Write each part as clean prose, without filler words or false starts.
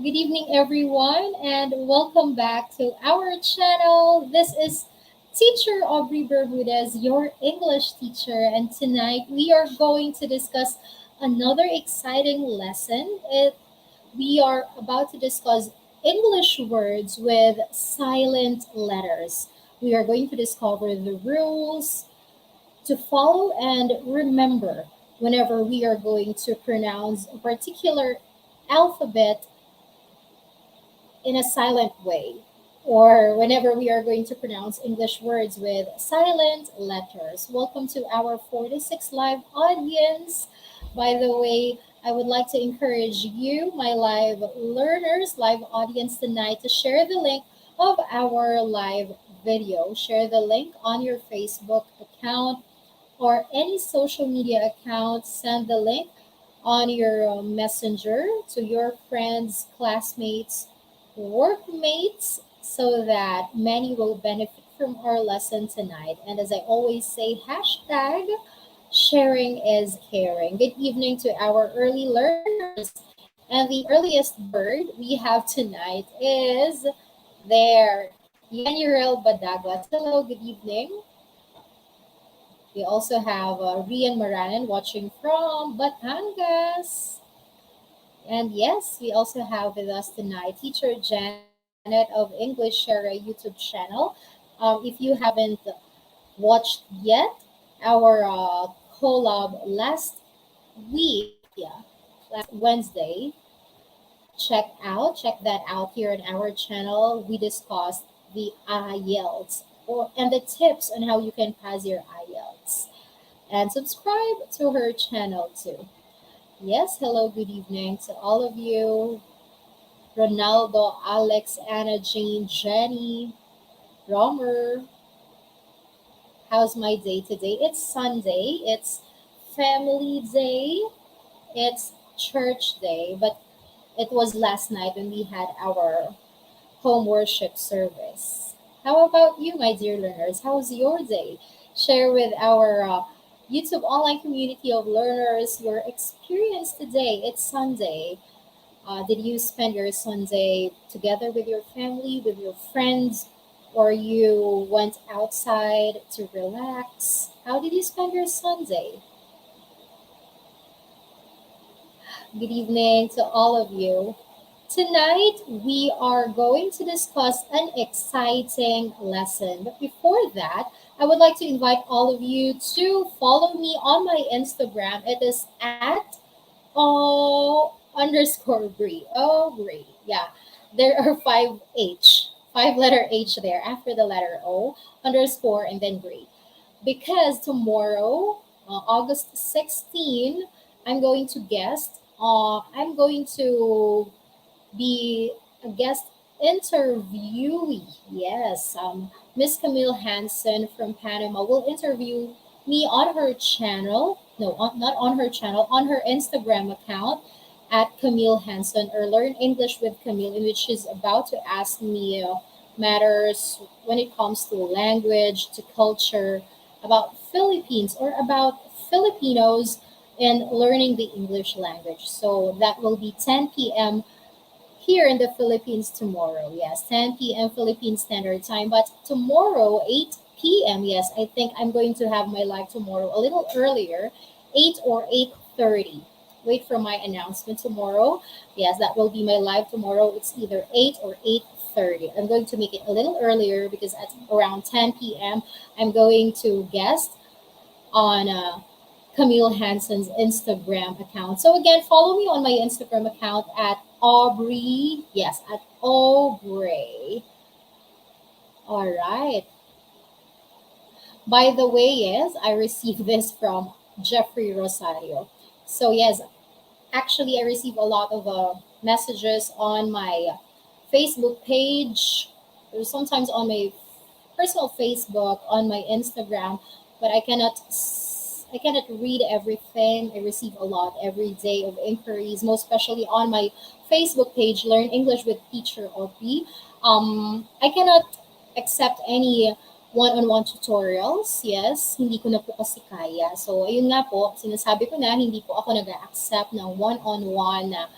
Good evening, everyone, and welcome back to our channel. This is teacher Aubrey Bermudez, your English teacher, and tonight we are going to discuss another exciting lesson. We are about to discuss English words with silent letters. We are going to discover the rules to follow and remember whenever we are going to pronounce a particular alphabet in a silent way, or whenever we are going to pronounce English words with silent letters. Welcome to our 46 live audience. By the way, I would like to encourage you, my live learners, live audience tonight, to share the link of our live video. Share the link on your Facebook account or any social media account. Send the link on your messenger to your friends, classmates, workmates, so that many will benefit from our lesson tonight. And as I always say, hashtag sharing is caring. Good evening to our early learners. And the earliest bird we have tonight is there, Yanurel Badagot. Hello, good evening. We also have Rian Maranan watching from Batangas. And yes, we also have with us tonight teacher Janet of English Share YouTube channel. If you haven't watched yet our collab last week, yeah, last Wednesday, check that out here on our channel. We discussed the IELTS and the tips on how you can pass your IELTS. And subscribe to her channel too. Yes, hello, good evening to all of you. Ronaldo, Alex, Anna, Jane, Jenny, Romer. How's my day today? It's Sunday, it's family day, it's church day, but it was last night when we had our home worship service. How about you, my dear learners? How's your day? Share with our YouTube online community of learners your experience today. It's Sunday. Did you spend your Sunday together with your family, with your friends, or you went outside to relax? How did you spend your Sunday? Good evening to all of you. Tonight, we are going to discuss an exciting lesson. But before that, I would like to invite all of you to follow me on my Instagram. It is at O_Bree. Oh, Bree. Yeah. There are five letter H there after the letter O, underscore, and then Bree. Because tomorrow, August 16, I'm going to be a guest interviewee. Yes, Miss Camille Hansen from Panama will interview me on her channel. No, not on her channel, on her Instagram account at Camille Hansen, or Learn English with Camille, in which she's about to ask me matters when it comes to language, to culture, about Philippines, or about Filipinos in learning the English language. So that will be 10 p.m. here in the Philippines tomorrow. Yes, 10 p.m. Philippine Standard Time. But tomorrow, 8 p.m. Yes, I think I'm going to have my live tomorrow a little earlier, 8 or 8:30. Wait for my announcement tomorrow. Yes, that will be my live tomorrow. It's either 8 or 8:30. I'm going to make it a little earlier because at around 10 p.m. I'm going to guest on Camille Hansen's Instagram account. So again, follow me on my Instagram account at Aubrey. Yes, at Aubrey. All right. By the way, yes, I received this from Jeffrey Rosario. So yes, actually, I receive a lot of messages on my Facebook page, or sometimes on my personal Facebook, on my Instagram, but I cannot read everything. I receive a lot every day of inquiries, most especially on my Facebook page, Learn English with Teacher OP. I cannot accept any one-on-one tutorials. Yes, hindi ko na po kasi kaya. So, ayun nga po, sinasabi ko na, hindi po ako nag-accept ng one-on-one na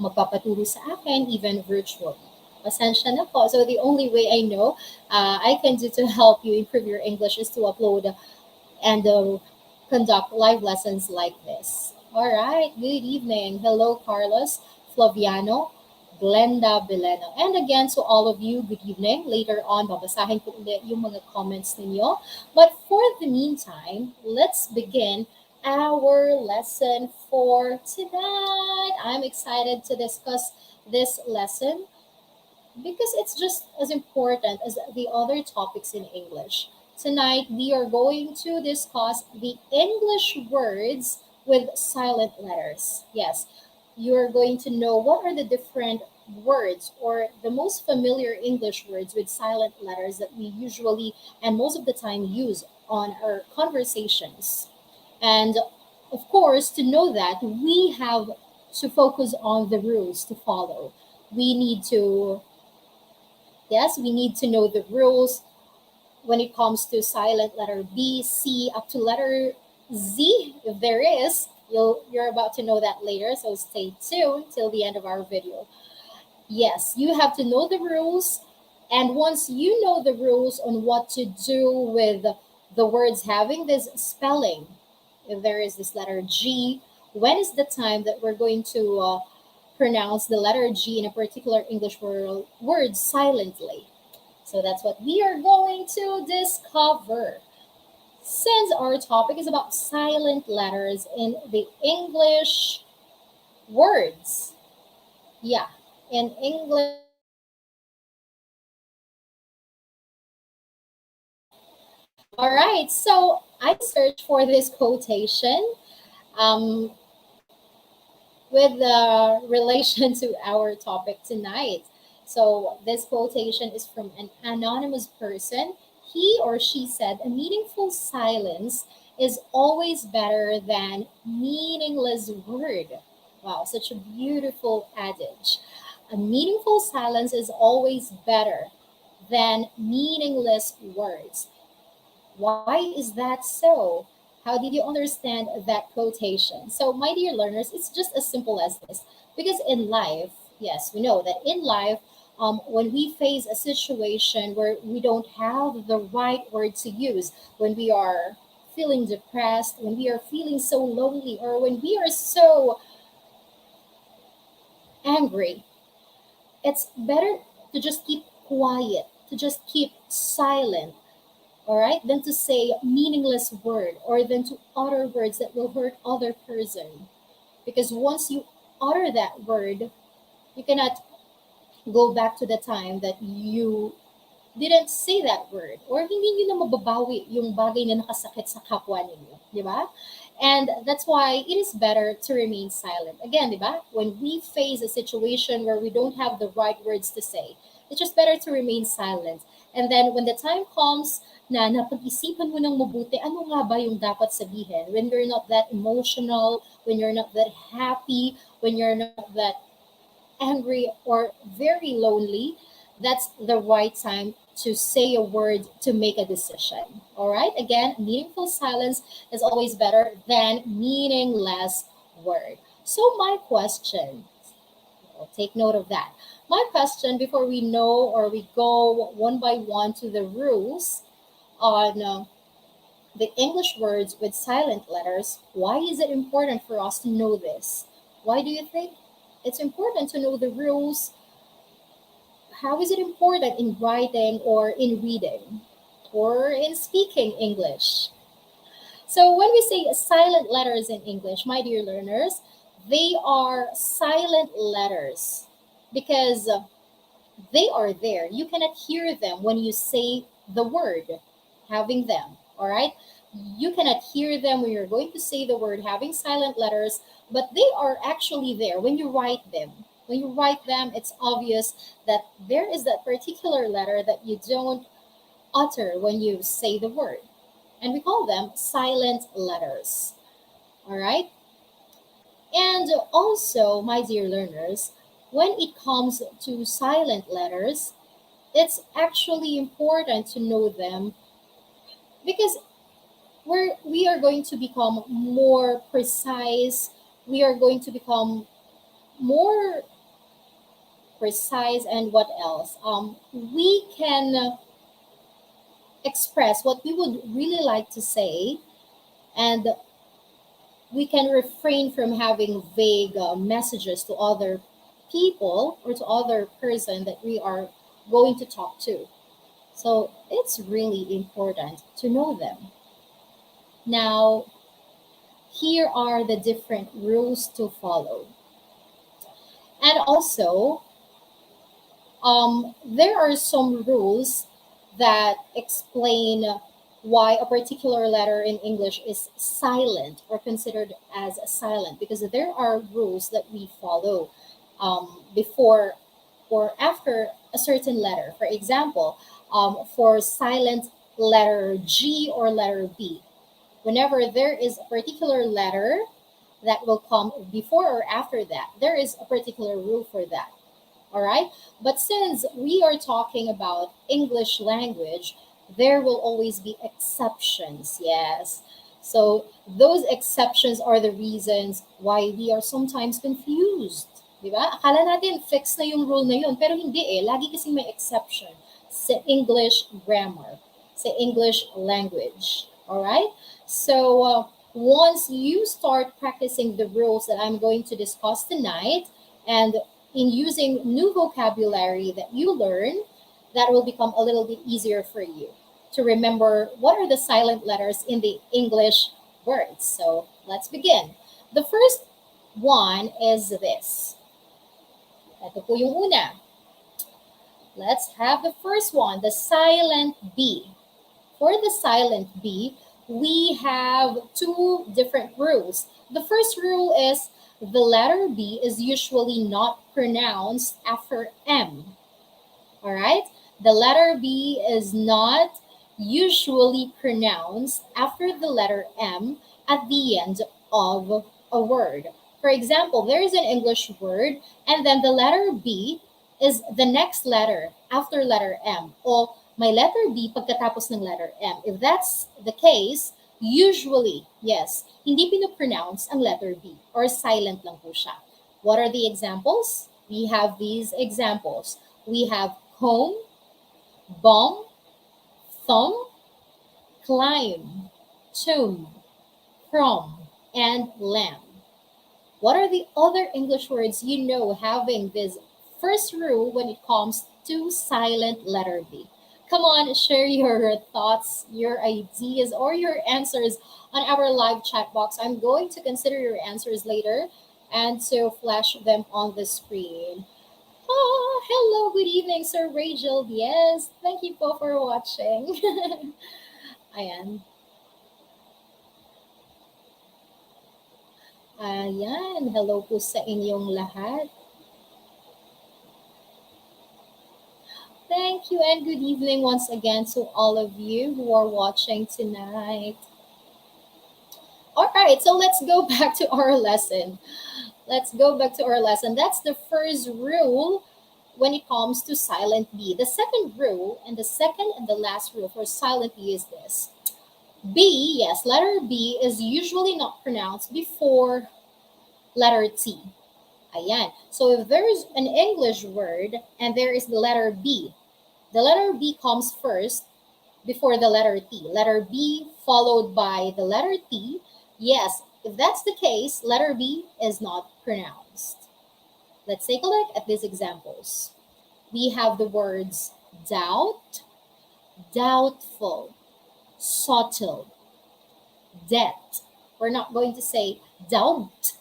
magpapaturo sa akin, even virtually. Pasensya na po. So the only way I know I can do to help you improve your English is to upload and conduct live lessons like this. All right, good evening. Hello, Carlos, Flaviano, Glenda Bileno. And again, to all of you, good evening. Later on, babasahin ko ulit yung mga comments ninyo. But for the meantime, let's begin our lesson for tonight. I'm excited to discuss this lesson because it's just as important as the other topics in English. Tonight, we are going to discuss the English words with silent letters. Yes, you're going to know what are the different words or the most familiar English words with silent letters that we usually and most of the time use on our conversations. And of course, to know that, we have to focus on the rules to follow. We need to Yes, we need to know the rules when it comes to silent letter B, C, up to letter Z, if there is. You're about to know that later, so stay tuned till the end of our video. Yes, you have to know the rules, and once you know the rules on what to do with the words having this spelling, if there is this letter G, when is the time that we're going to pronounce the letter G in a particular English word silently? So that's what we are going to discover. Since our topic is about silent letters in the English words, yeah, in English All right, so I searched for this quotation um, with relation to our topic tonight. So this quotation is from an anonymous person. He or she said, "A meaningful silence is always better than meaningless word." Wow, such a beautiful adage. A meaningful silence is always better than meaningless words. Why is that so? How did you understand that quotation? So, my dear learners, it's just as simple as this. Because in life, yes, we know that in life, when we face a situation where we don't have the right word to use, when we are feeling depressed, when we are feeling so lonely, or when we are so angry, it's better to just keep quiet, to just keep silent, all right, than to say meaningless word or than to utter words that will hurt other person. Because once you utter that word, you cannot go back to the time that you didn't say that word or hindi nyo na mababawi yung bagay na nakasakit sa kapwa ninyo, di ba? And that's why it is better to remain silent. Again, di ba? When we face a situation where we don't have the right words to say, it's just better to remain silent. And then when the time comes na napag-isipan mo ng mabuti, ano nga ba yung dapat sabihin? When you're not that emotional, when you're not that happy, when you're not that angry or very lonely, that's the right time to say a word to make a decision. All right? Again, meaningful silence is always better than meaningless word. So my question, take note of that. My question before we know or we go one by one to the rules on the English words with silent letters, why is it important for us to know this? Why do you think it's important to know the rules? How is it important in writing or in reading or in speaking English? So, when we say silent letters in English, my dear learners, they are silent letters because they are there. You cannot hear them when you say the word having them. All right. You cannot hear them when you're going to say the word having silent letters, but they are actually there when you write them. When you write them, it's obvious that there is that particular letter that you don't utter when you say the word. And we call them silent letters. All right. And also, my dear learners, when it comes to silent letters, it's actually important to know them because we are going to become more precise. We are going to become more. precise, and what else? We can express what we would really like to say, and we can refrain from having vague messages to other people or to other person that we are going to talk to. So it's really important to know them. Now, here are the different rules to follow. And also, there are some rules that explain why a particular letter in English is silent or considered as silent, because there are rules that we follow before or after a certain letter. For example, for silent letter G or letter B, whenever there is a particular letter that will come before or after that, there is a particular rule for that. All right. But since we are talking about English language, there will always be exceptions. Yes. So those exceptions are the reasons why we are sometimes confused. Di ba? Akala natin fixed na yung rule na yun, pero hindi eh. Lagi kasi may exception sa English grammar, sa English language. All right? So once you start practicing the rules that I'm going to discuss tonight, and in using new vocabulary that you learn, that will become a little bit easier for you to remember what are the silent letters in the English words. So let's begin. The first one is this. Ito po yung una. Let's have the first one, the silent B. For the silent B, we have two different rules. The first rule is the letter B is usually not pronounced after M. All right? The letter B is not usually pronounced after the letter M at the end of a word. For example, there is an English word, and then the letter B is the next letter after letter M. O may letter B pagkatapos ng letter M. If that's the case, usually, yes, hindi pinopronounce ang letter B or silent lang po siya. What are the examples? We have these examples. We have comb, bomb, thumb, climb, tomb, from, and lamb. What are the other English words you know having this first rule when it comes to silent letter B? Come on, share your thoughts, your ideas, or your answers on our live chat box. I'm going to consider your answers later and to flash them on the screen. Oh, hello, good evening, Sir Rachel. Yes, thank you po for watching. Ayan. Ayan, hello po sa inyong lahat. Thank you and good evening once again to all of you who are watching tonight. All right, so let's go back to our lesson. Let's go back to our lesson. That's the first rule when it comes to silent B. The second rule and the second and the last rule for silent B is this. B, yes, letter B is usually not pronounced before letter T. Ayan. So if there is an English word and there is the letter B, the letter B comes first before the letter T. Letter B followed by the letter T. Yes, if that's the case, letter B is not pronounced. Let's take a look at these examples. We have the words doubt, doubtful, subtle, debt. We're not going to say doubt,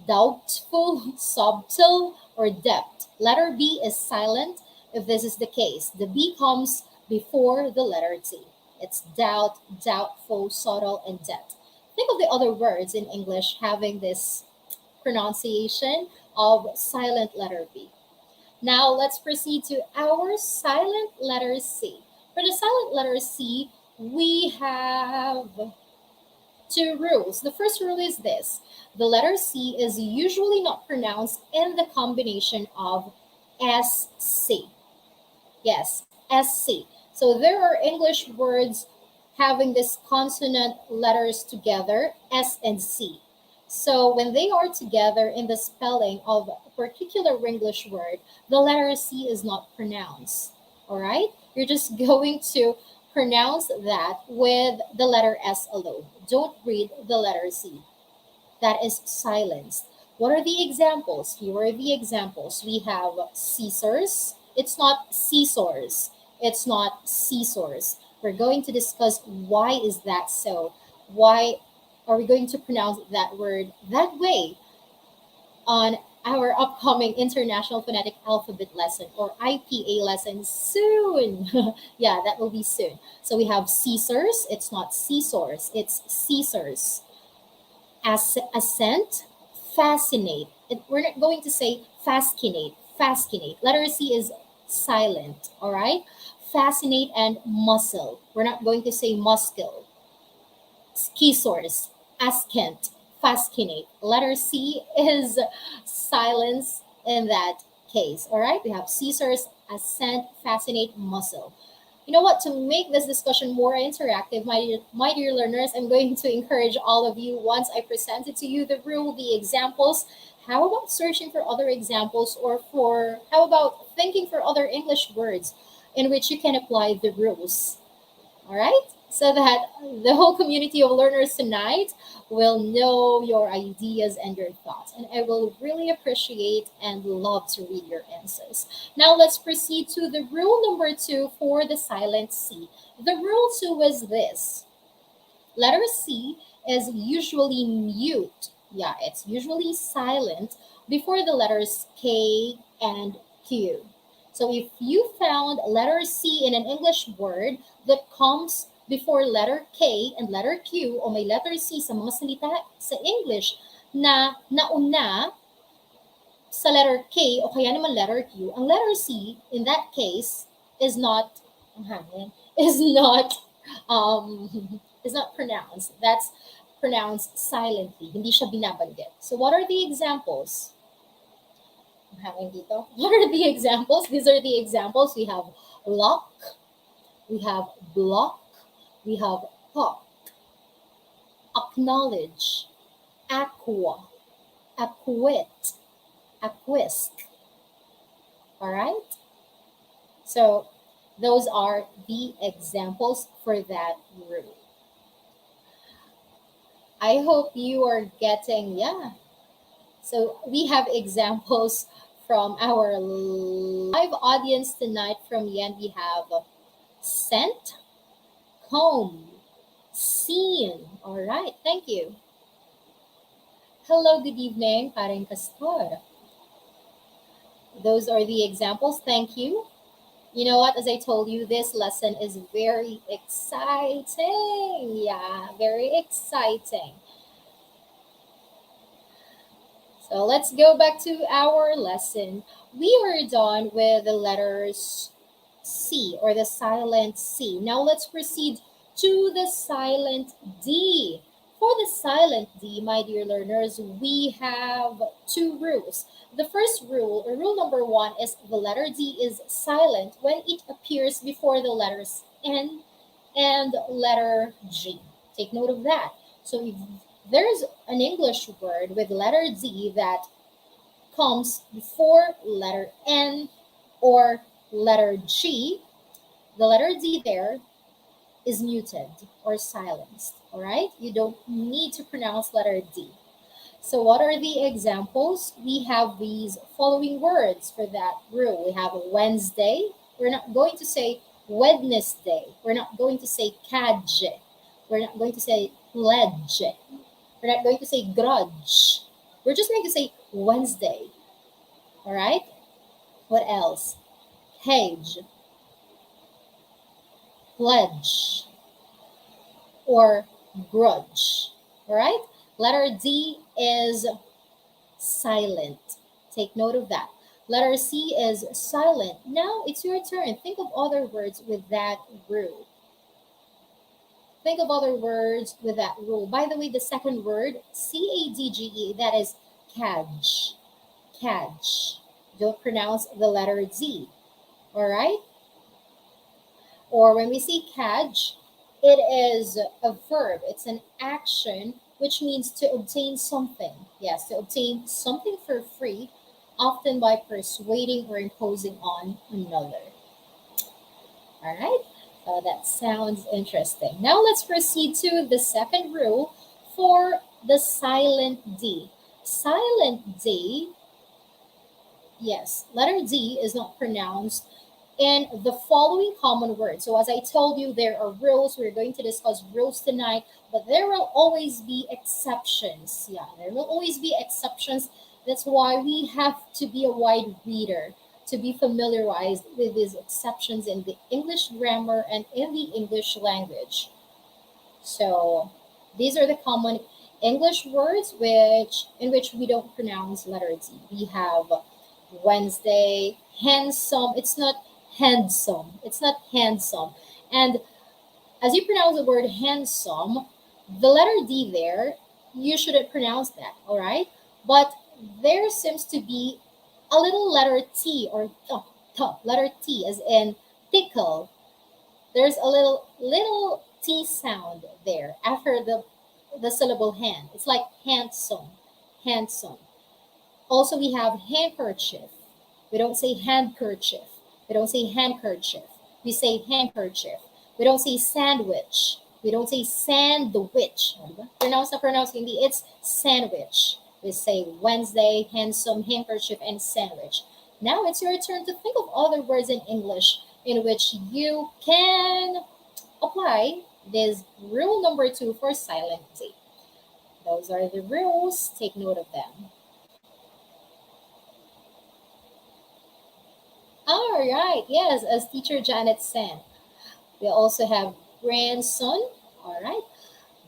doubtful, subtle, or debt. Letter B is silent if this is the case. The B comes before the letter T. It's doubt, doubtful, subtle, and debt. Think of the other words in English having this pronunciation of silent letter B. Now let's proceed to our silent letter C. For the silent letter C, we have two rules. The first rule is this. The letter C is usually not pronounced in the combination of SC. Yes, SC. So there are English words having this consonant letters together, S and C. So when they are together in the spelling of a particular English word, the letter C is not pronounced. All right? You're just going to pronounce that with the letter S alone. Don't read the letter C. That is silenced. What are the examples? Here are the examples. We have Caesars. It's not Caesars. It's not Caesars. We're going to discuss why is that so. Why are we going to pronounce that word that way on our upcoming International Phonetic Alphabet lesson or IPA lesson soon? Yeah, that will be soon. So we have Caesars. It's not Caesars. It's Caesars. Ascent, fascinate. We're not going to say fascinate, fascinate. Letter C is silent, all right? Fascinate and muscle. We're not going to say muscle. Skisaurus, ascent, fascinate. Letter C is silence in that case, all right? We have Caesar's ascent, fascinate, muscle. You know what? To make this discussion more interactive, my dear learners, I'm going to encourage all of you once I presented to you the rule, the examples. How about searching for other examples, or for how about thinking for other English words in which you can apply the rules? All right? So that the whole community of learners tonight will know your ideas and your thoughts. And I will really appreciate and love to read your answers. Now let's proceed to the rule number two for the silent C. The rule two is this: letter C is usually mute. Yeah, it's usually silent before the letters K and Q. So if you found letter C in an English word that comes before letter K and letter Q, o may letter C sa mga salita sa English na nauna sa letter K o kaya naman letter Q, ang letter C in that case is not ang hangin, is not is not pronounced. That's pronounced silently. Hindi siya binabanggit. So what are the examples? Ang hangin dito. What are the examples? These are the examples. We have lock, we have block, we have pop, acknowledge, aqua, acquit, acquiesce. All right? So those are the examples for that rule. I hope you are getting, yeah. So we have examples from our live audience tonight from Yan. We have sent, comb, seen. All right, thank you. Hello, good evening, Karen Castor. Those are the examples. Thank you. You know what? As I told you, this lesson is very exciting. Yeah, very exciting. So let's go back to our lesson. We were done with the letters C or the silent C. Now let's proceed to the silent D. For the silent D, my dear learners, we have two rules. The first rule, or rule number one, is the letter D is silent when it appears before the letters N and letter G. Take note of that. So if there's an English word with letter D that comes before letter N or letter G, the letter D there is muted or silenced. All right? You don't need to pronounce letter D. So what are the examples? We have these following words for that rule. We have Wednesday. We're not going to say Wednesday. We're not going to say cadge. We're not going to say pledge. We're not going to say grudge. We're just going to say Wednesday. All right? What else? Page, pledge, or grudge. All right? Letter D is silent. Take note of that. Letter C is silent. Now it's your turn. Think of other words with that rule. Think of other words with that rule. By the way, the second word, CADGE, that is cadge. Cadge. Don't pronounce the letter Z. All right? Or when we say cadge, it is a verb. It's an action which means to obtain something. Yes, to obtain something for free, often by persuading or imposing on another. All right, that sounds interesting. Now let's proceed to the second rule for the silent D. Silent D, yes, letter D is not pronounced in the following common words. So, as I told you, there are rules. We're going to discuss rules tonight, but there will always be exceptions. Yeah, there will always be exceptions. That's why we have to be a wide reader to be familiarized with these exceptions in the English grammar and in the English language. So, these are the common English words which we don't pronounce letter D. We have Wednesday, handsome. It's not handsome. It's not handsome. And as you pronounce the word handsome, the letter D there, you shouldn't pronounce that, all right? But there seems to be a little letter T or letter T as in tickle. There's a little T sound there after the syllable hand. It's like handsome, handsome. Also, we have handkerchief. We don't say handkerchief. We don't say handkerchief. We say handkerchief. We don't say sandwich. We don't say sandwich. Pronounce na pronounce hindi. It's sandwich. We say Wednesday, handsome, handkerchief, and sandwich. Now it's your turn to think of other words in English in which you can apply this rule number two for silent T. Those are the rules. Take note of them. All right. Yes, as teacher Janet said, we also have grandson. All right.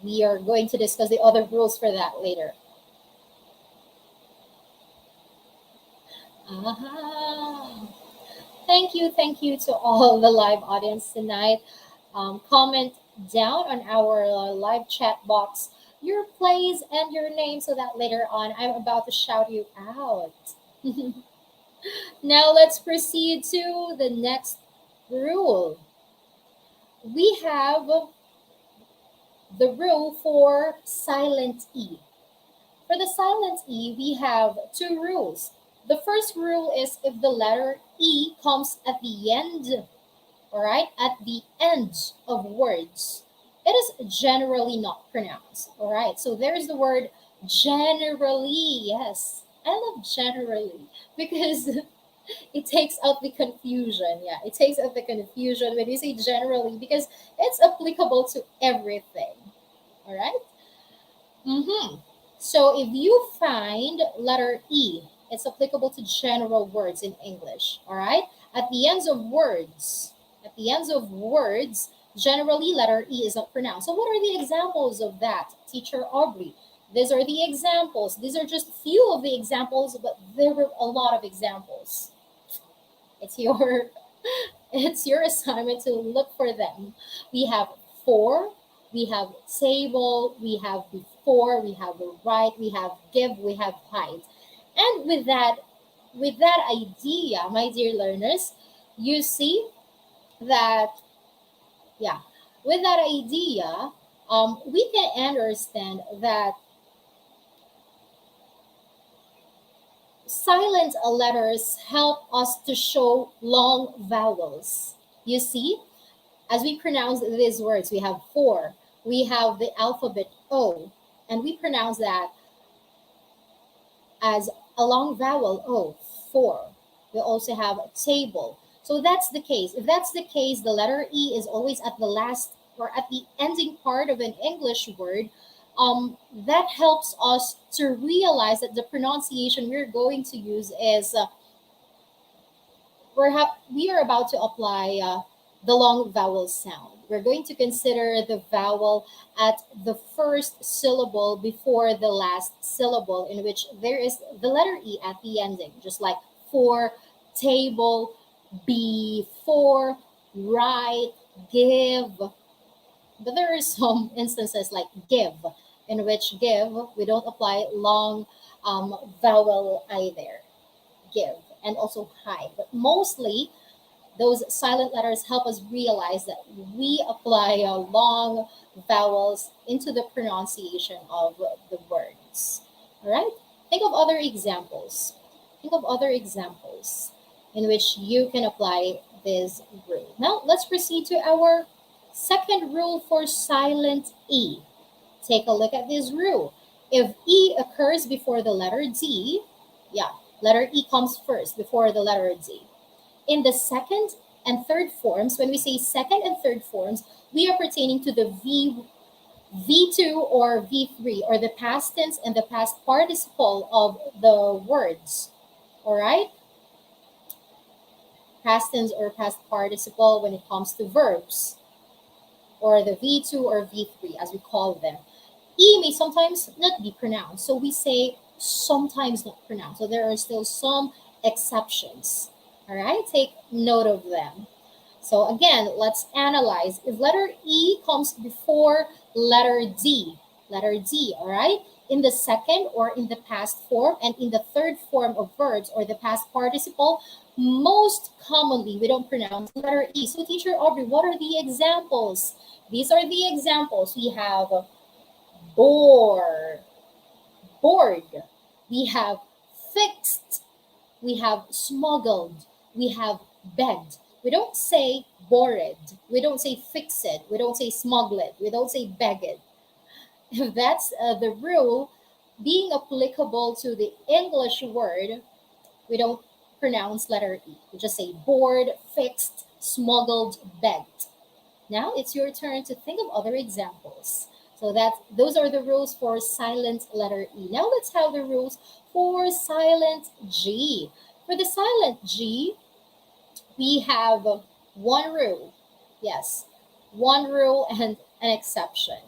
We are going to discuss the other rules for that later. Ah, thank you to all the live audience tonight. Comment down on our live chat box your place and your name so that later on I'm about to shout you out. Now let's proceed to the next rule. We have the rule for silent E. For the silent E, we have two rules. The first rule is if the letter E comes at the end, all right, at the end of words, it is generally not pronounced, all right? So there's the word generally. Yes, I love generally because it takes out the confusion. Yeah, it takes out the confusion when you say generally because it's applicable to everything. All right. Mm-hmm. So if you find letter E, it's applicable to general words in English. All right. At the ends of words, generally letter E is not pronounced. So what are the examples of that, Teacher Aubrey? These are the examples. These are just few of the examples, but there were a lot of examples. It's your it's your assignment to look for them. We have for, we have table, we have before, we have right, we have give, we have hide. And with that idea, my dear learners, you see that yeah, with that idea, we can understand that silent letters help us to show long vowels. You see, as we pronounce these words, we have four, we have the alphabet O, and we pronounce that as a long vowel O, four. We also have a table. So that's the case. If that's the case, the letter E is always at the last or at the ending part of an English word. That helps us to realize that the pronunciation we're going to use is we are about to apply the long vowel sound. We're going to consider the vowel at the first syllable before the last syllable, in which there is the letter E at the ending, just like for, table, before, right, give. But there are some instances like give, in which give, we don't apply long vowel either. Give. And also hide. But mostly, Those silent letters help us realize that we apply long vowels into the pronunciation of the words. All right? Think of other examples. Think of other examples in which you can apply this rule. Now, let's proceed to our second rule for silent E. Take a look at this rule. If E occurs before the letter D, yeah, letter E comes first before the letter D. In the second and third forms, when we say second and third forms, we are pertaining to the V2 or V3, or the past tense and the past participle of the words. All right? Past tense or past participle when it comes to verbs, or the V2 or V3 as we call them. E may sometimes not be pronounced, so we say sometimes not pronounced. So there are still some exceptions. All right, take note of them. So again, let's analyze. If letter E comes before letter D, all right, in the second or in the past form and in the third form of verbs or the past participle, most commonly we don't pronounce letter E. So teacher Aubrey, what are the examples? These are the examples. We have bore, bored. We have fixed. We have smuggled. We have begged. We don't say bored. We don't say fix it. We don't say smuggle it. We don't say beg it. If that's the rule being applicable to the English word, we don't pronounce letter E. We just say bored, fixed, smuggled, begged. Now it's your turn to think of other examples. So those are the rules for silent letter E. Now let's have the rules for silent G. For the silent G, we have one rule. Yes, one rule and an exception.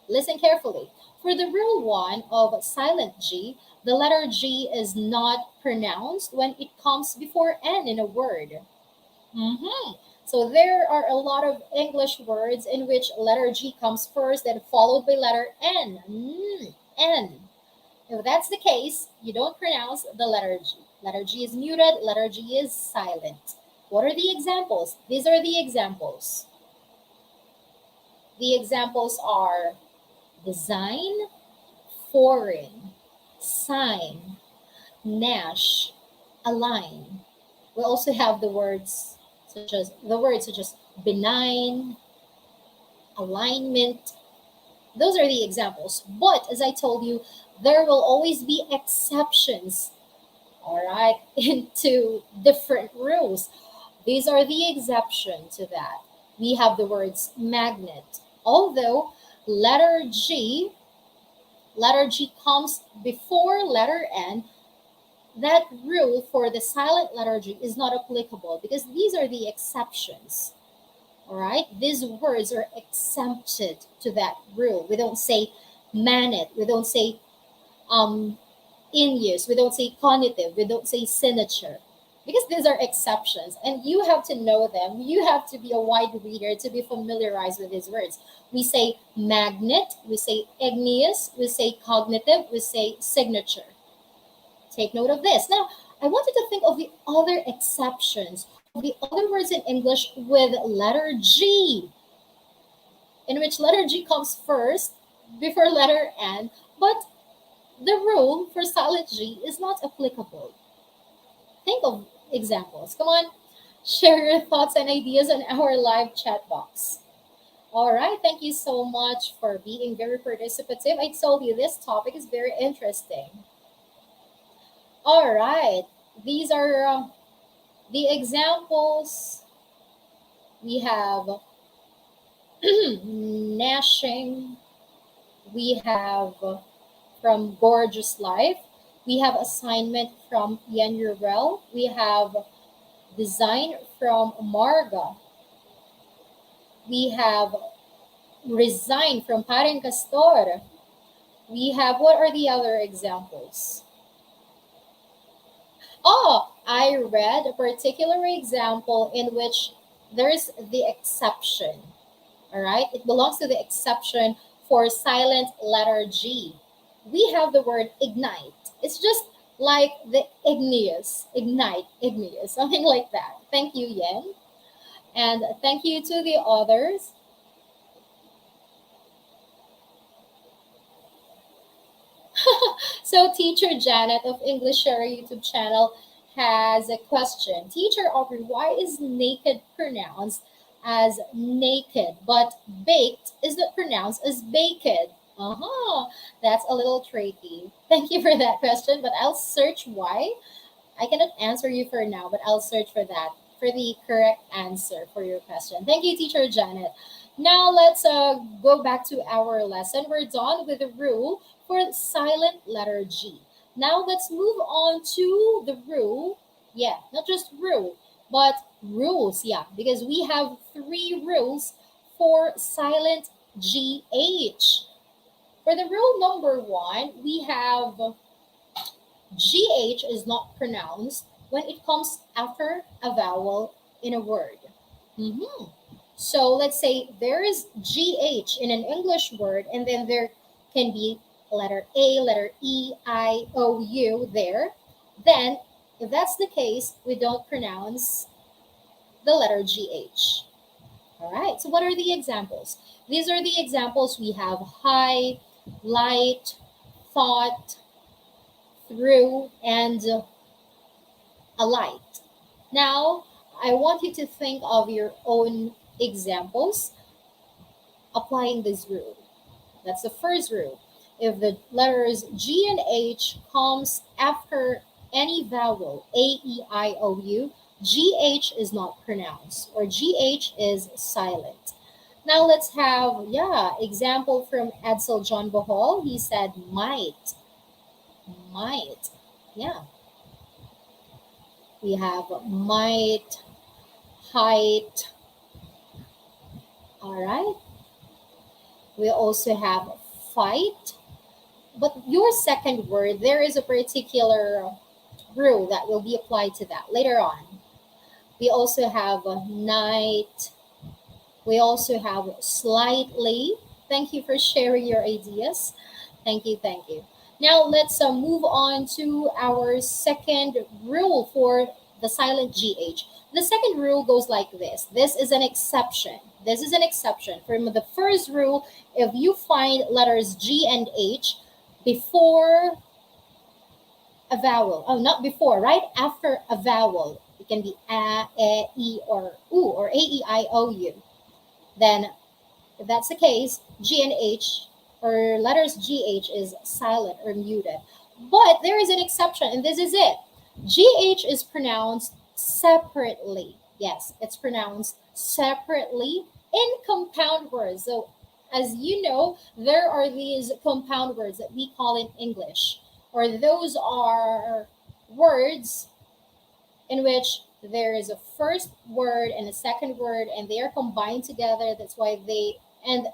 Listen carefully. For the rule one of silent G, the letter G is not pronounced when it comes before N in a word. So there are a lot of English words in which letter G comes first, then followed by letter N. N. If that's the case, you don't pronounce the letter G. Letter G is muted, letter G is silent. What are the examples? These are the examples. The examples are design, foreign, sign, nash, align. We also have the words such as benign, alignment. Those are the examples. But as I told you, there will always be exceptions, all right, into different rules. These are the exception to that. We have the words magnet. Although letter G comes before letter N, that rule for the silent letter G is not applicable because these are the exceptions. All right, these words are exempted to that rule. We don't say manet, we don't say in use, we don't say cognitive, we don't say signature, because these are exceptions and you have to know them. You have to be a wide reader to be familiarized with these words. We say magnet, we say igneous, we say cognitive, we say signature. Take note of this. Now, I want you to think of the other exceptions, of the other words in English with letter G, in which letter G comes first before letter N, but the rule for silent G is not applicable. Think of examples. Come on, share your thoughts and ideas on our live chat box. All right, thank you so much for being very participative. I told you this topic is very interesting. All right, these are the examples. We have gnashing. We have from Gorgeous Life. We have assignment from Yan Urel. We have design from Marga. We have resign from Pareng Castor. We have, what are the other examples? Oh, I read a particular example in which there's the exception. All right, it belongs to the exception for silent letter G. We have the word ignite. It's just like the igneous, something like that. Thank you, Yen. And thank you to the others. So, Teacher Janet of English Share YouTube channel has a question. Teacher Aubrey, why is naked pronounced as naked, but baked is not pronounced as baked? Uh-huh. That's a little tricky. Thank you for that question, but I'll search why. I cannot answer you for now, but I'll search for that for the correct answer for your question. Thank you, Teacher Janet. Now let's go back to our lesson. We're done with the rule for silent letter G. Now let's move on to the rule. Yeah, not just rule, but rules. Yeah, because we have three rules for silent GH. For the rule number one, we have GH is not pronounced when it comes after a vowel in a word. Mhm. So let's say there is GH in an English word, and then there can be letter A, letter E, I, O, U there. Then, if that's the case, we don't pronounce the letter GH. All right, so what are the examples? These are the examples we have: high, light, thought, through, and a light. Now, I want you to think of your own examples applying this rule. That's the first rule. If the letters G and H comes after any vowel, A, E, I, O, U, GH is not pronounced or GH is silent. Now let's have, yeah, example from Edsel John Bohol. He said might. Might. Yeah. We have might, height. All right. We also have fight. But your second word, there is a particular rule that will be applied to that later on. We also have night. We also have slightly. Thank you for sharing your ideas. Thank you, thank you. Now let's move on to our second rule for the silent GH. The second rule goes like this. This is an exception. This is an exception. From the first rule, if you find letters G and H before a vowel, oh, not before, right after a vowel, it can be a, e, or u, or a, e, I, o, u. Then if that's the case, G and H or letters GH is silent or muted. But there is an exception, and this is it. GH is pronounced separately. Yes, it's pronounced separately in compound words. So, as you know, there are these compound words that we call in English, or those are words in which there is a first word and a second word and they are combined together. That's why they, and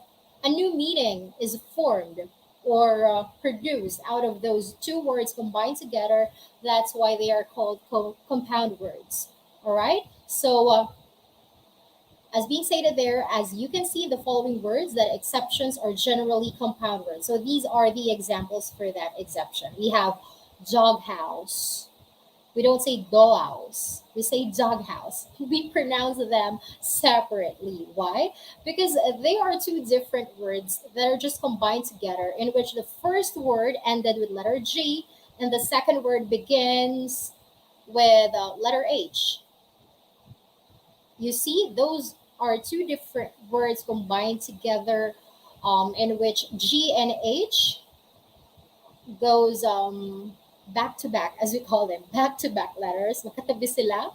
a new meaning is formed or produced out of those two words combined together. That's why they are called compound words. All right. So as being stated there, as you can see, the following words that exceptions are generally compound words. So these are the examples for that exception. We have doghouse. We don't say dollhouse. We say doghouse. We pronounce them separately. Why? Because they are two different words that are just combined together, in which the first word ended with letter G and the second word begins with letter H. You see, those are two different words combined together, in which G and H goes back to back, as we call them, back to back letters. Nakatabi sila.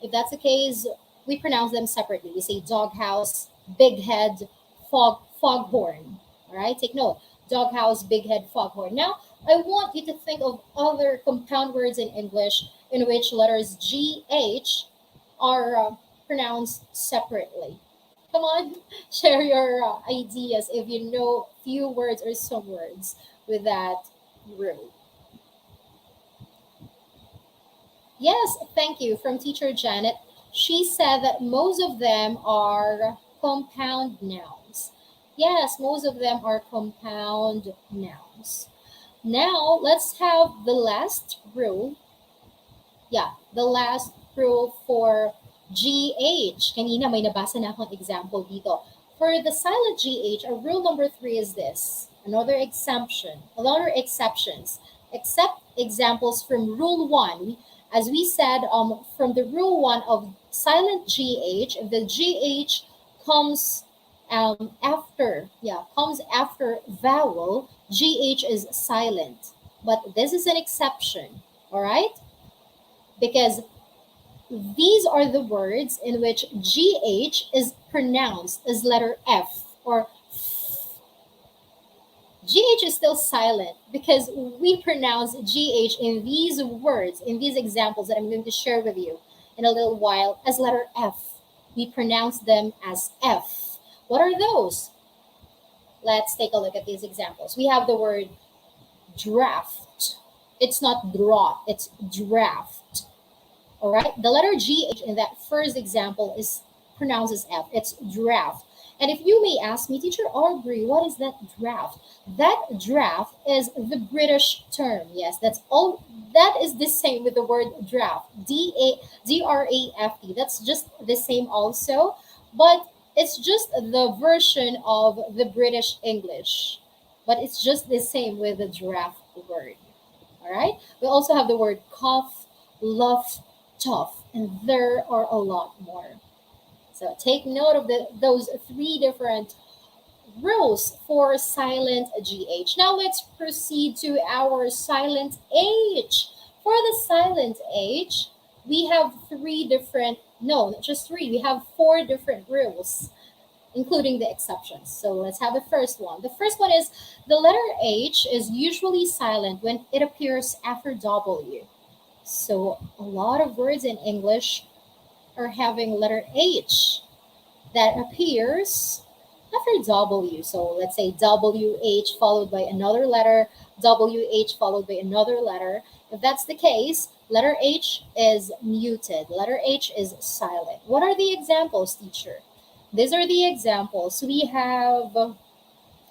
If that's the case, we pronounce them separately. We say doghouse, big head, foghorn. All right, take note. Doghouse, big head, foghorn. Now, I want you to think of other compound words in English in which letters G, H are pronounced separately. Come on, share your ideas if you know few words or some words with that rule. Yes, thank you. From teacher Janet. She said that most of them are compound nouns. Yes, most of them are compound nouns. Now, let's have the last rule. Yeah, the last rule for GH. Kanina may nabasa na akong example dito. For the silent GH, our rule number 3 is this. Another exceptions. Except examples from rule 1. As we said, from the rule 1 of silent GH, if the GH comes comes after vowel, GH is silent. But this is an exception, all right? Because these are the words in which GH is pronounced as letter F or GH is still silent because we pronounce GH in these words, in these examples that I'm going to share with you in a little while, as letter F. We pronounce them as F. What are those? Let's take a look at these examples. We have the word draft. It's not draw, it's draft. All right, the letter GH in that first example is pronounced as F. It's draft. And if you may ask me, Teacher Aubrey, what is that draft? That draft is the British term. Yes, that's all. That is the same with the word draft. DRAFT. That's just the same also, but it's just the version of the British English. But it's just the same with the draft word. All right. We also have the word cough, luff, tough, and there are a lot more. So take note of those three different rules for silent GH. Now let's proceed to our silent H. For the silent H, we have not just three, we have four different rules, including the exceptions. So let's have the first one. The first one is the letter H is usually silent when it appears after W. So a lot of words in English are having letter H that appears after W. So let's say WH followed by another letter, WH followed by another letter. If that's the case, letter H is muted. Letter H is silent. What are the examples, teacher? These are the examples. We have,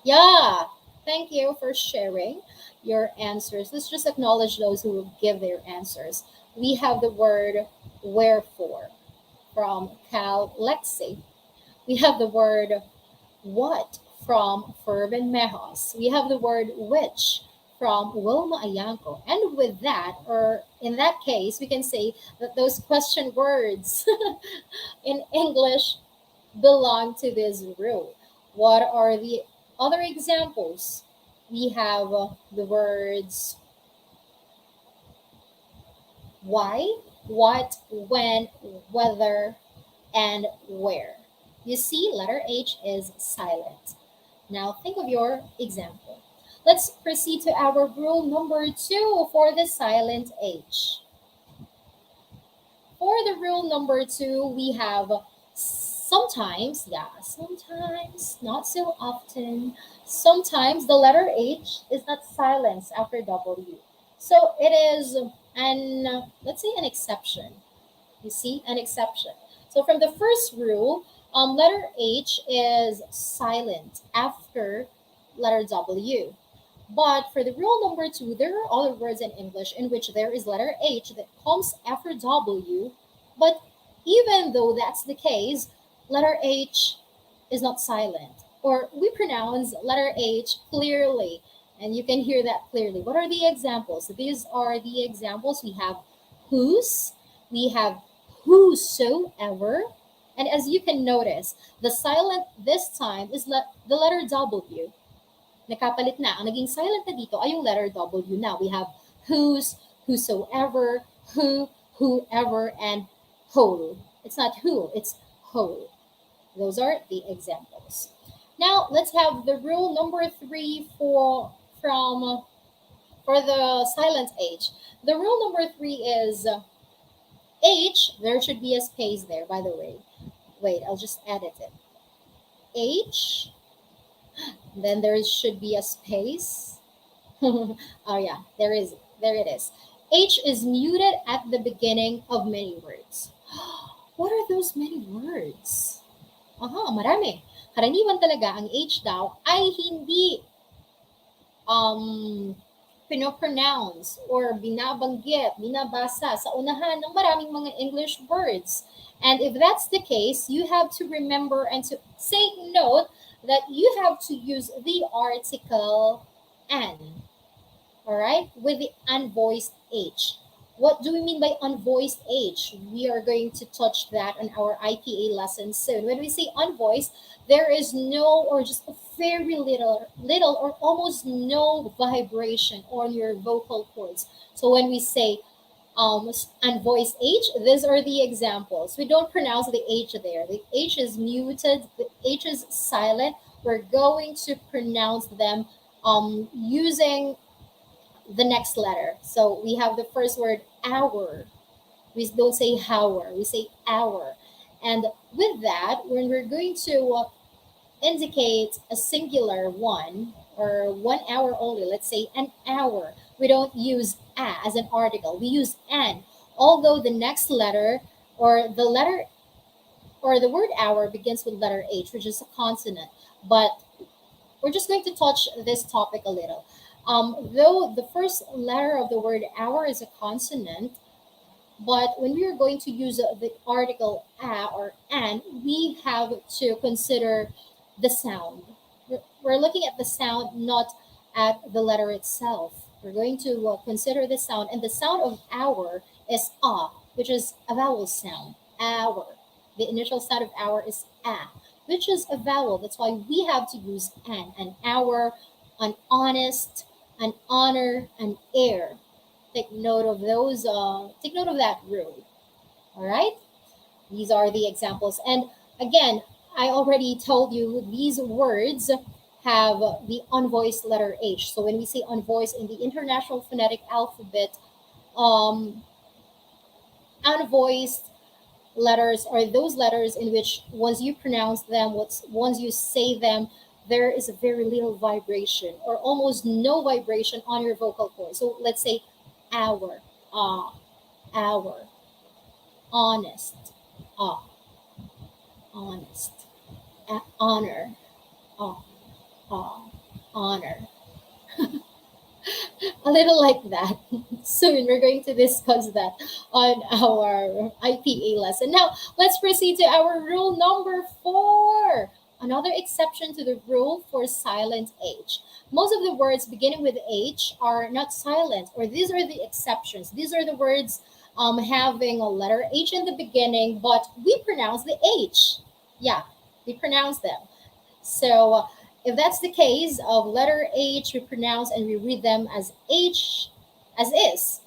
yeah, thank you for sharing your answers. Let's just acknowledge those who will give their answers. We have the word wherefore from Cal Lexi. We have the word what from Fervin Mejos. We have the word which from Wilma Ayanko. And with that, or in that case, we can say that those question words in English belong to this rule. What are the other examples? We have the words why, what, when, whether, and where. You see, letter H is silent. Now think of your example. Let's proceed to our rule number 2 for the silent H. For the rule number 2, we have sometimes, not so often. Sometimes the letter H is not silenced after W. So it is let's say an exception. You see, an exception. So from the first rule, letter H is silent after letter W. But for the rule number 2, there are other words in English in which there is letter H that comes after W. But even though that's the case, letter H is not silent. Or we pronounce letter H clearly. And you can hear that clearly. What are the examples? These are the examples. We have whose, we have whosoever. And as you can notice, the silent this time is the letter W. Nakapalit na. Ang naging silent na dito ay yung letter W. Now we have whose, whosoever, whoever, and whole. It's not who, it's whole. Those are the examples. Now let's have the rule number 3 for the silent H. The rule number 3 is H. There should be a space there, by the way. Wait, I'll just edit it. H. Then there should be a space. Oh yeah, there is. There it is. H is muted at the beginning of many words. What are those many words? Marami. Karaniwan talaga ang H daw ay hindi pinopronounce or binabanggit, binabasa sa unahan ng maraming mga English words. And if that's the case, you have to remember and to take note that you have to use the article an, all right, with the unvoiced H. What do we mean by unvoiced H? We are going to touch that on our IPA lesson soon. When we say unvoiced, there is no or just a very little or almost no vibration on your vocal cords. So when we say unvoiced H, these are the examples. We don't pronounce the H there. The H is muted, the H is silent. We're going to pronounce them using the next letter. So we have the first word hour. We don't say hour, we say hour. And with that, when we're going to indicate a singular one or 1 hour only, let's say an hour, we don't use a as an article, we use an. Although the next letter or the letter or the word hour begins with letter H, which is a consonant. But we're just going to touch this topic a little. Though the first letter of the word hour is a consonant, but when we are going to use the article a or an, we have to consider the sound. We're looking at the sound, not at the letter itself. We're going to consider the sound, and the sound of hour is ah, which is a vowel sound. Hour. The initial sound of hour is a, which is a vowel. That's why we have to use an hour, an honest, an honor, an air. Take note of those. Take note of that rule. All right. These are the examples. And again, I already told you these words have the unvoiced letter H. So when we say unvoiced in the International Phonetic Alphabet, um, unvoiced letters are those letters in which once you pronounce them, once you say them, there is a very little vibration or almost no vibration on your vocal cord. So let's say hour, ah, hour, honest, ah, honest, honor, ah, ah, honor. A little like that. Soon we're going to discuss that on our IPA lesson. Now, let's proceed to our rule number 4. Another exception to the rule for silent H. Most of the words beginning with H are not silent, or these are the exceptions. These are the words having a letter H in the beginning, but we pronounce the H. Yeah, we pronounce them. So if that's the case of letter H, we pronounce and we read them as H as is.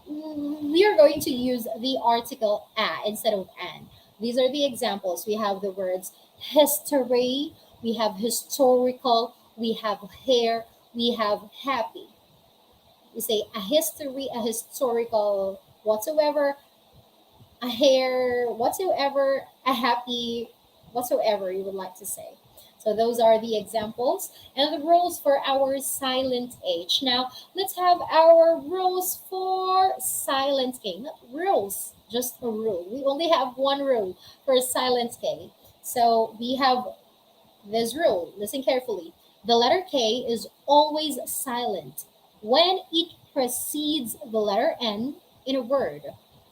We are going to use the article a instead of an. These are the examples. We have the words history, we have historical, we have hair, we have happy. We say a history, a historical whatsoever, a hair whatsoever, a happy whatsoever you would like to say. So those are the examples and the rules for our silent H. Now let's have our rules for silent K. Not rules, just a rule. We only have one rule for silent K. So we have this rule. Listen carefully. The letter K is always silent when it precedes the letter N in a word.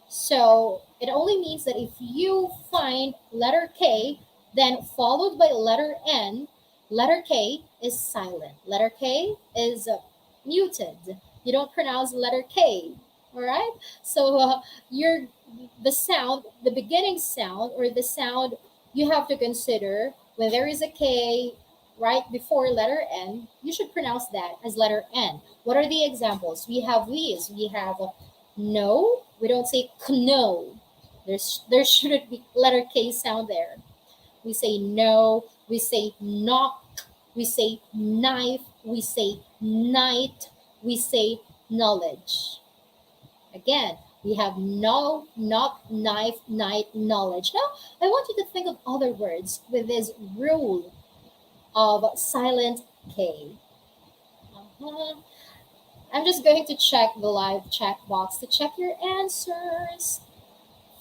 So it only means that if you find letter K, then followed by letter K is silent. Letter K is muted. You don't pronounce letter K. All right. So your the sound, the beginning sound or the sound you have to consider when there is a K right before letter N, you should pronounce that as letter N. What are the examples? We have these. We have no. We don't say kno. There shouldn't be letter K sound there. We say no. We say knock. We say knife. We say night. We say knowledge. Again, we have no, knock, knife, night, knowledge. Now, I want you to think of other words with this rule of silent K. Uh-huh. I'm just going to check the live chat box to check your answers.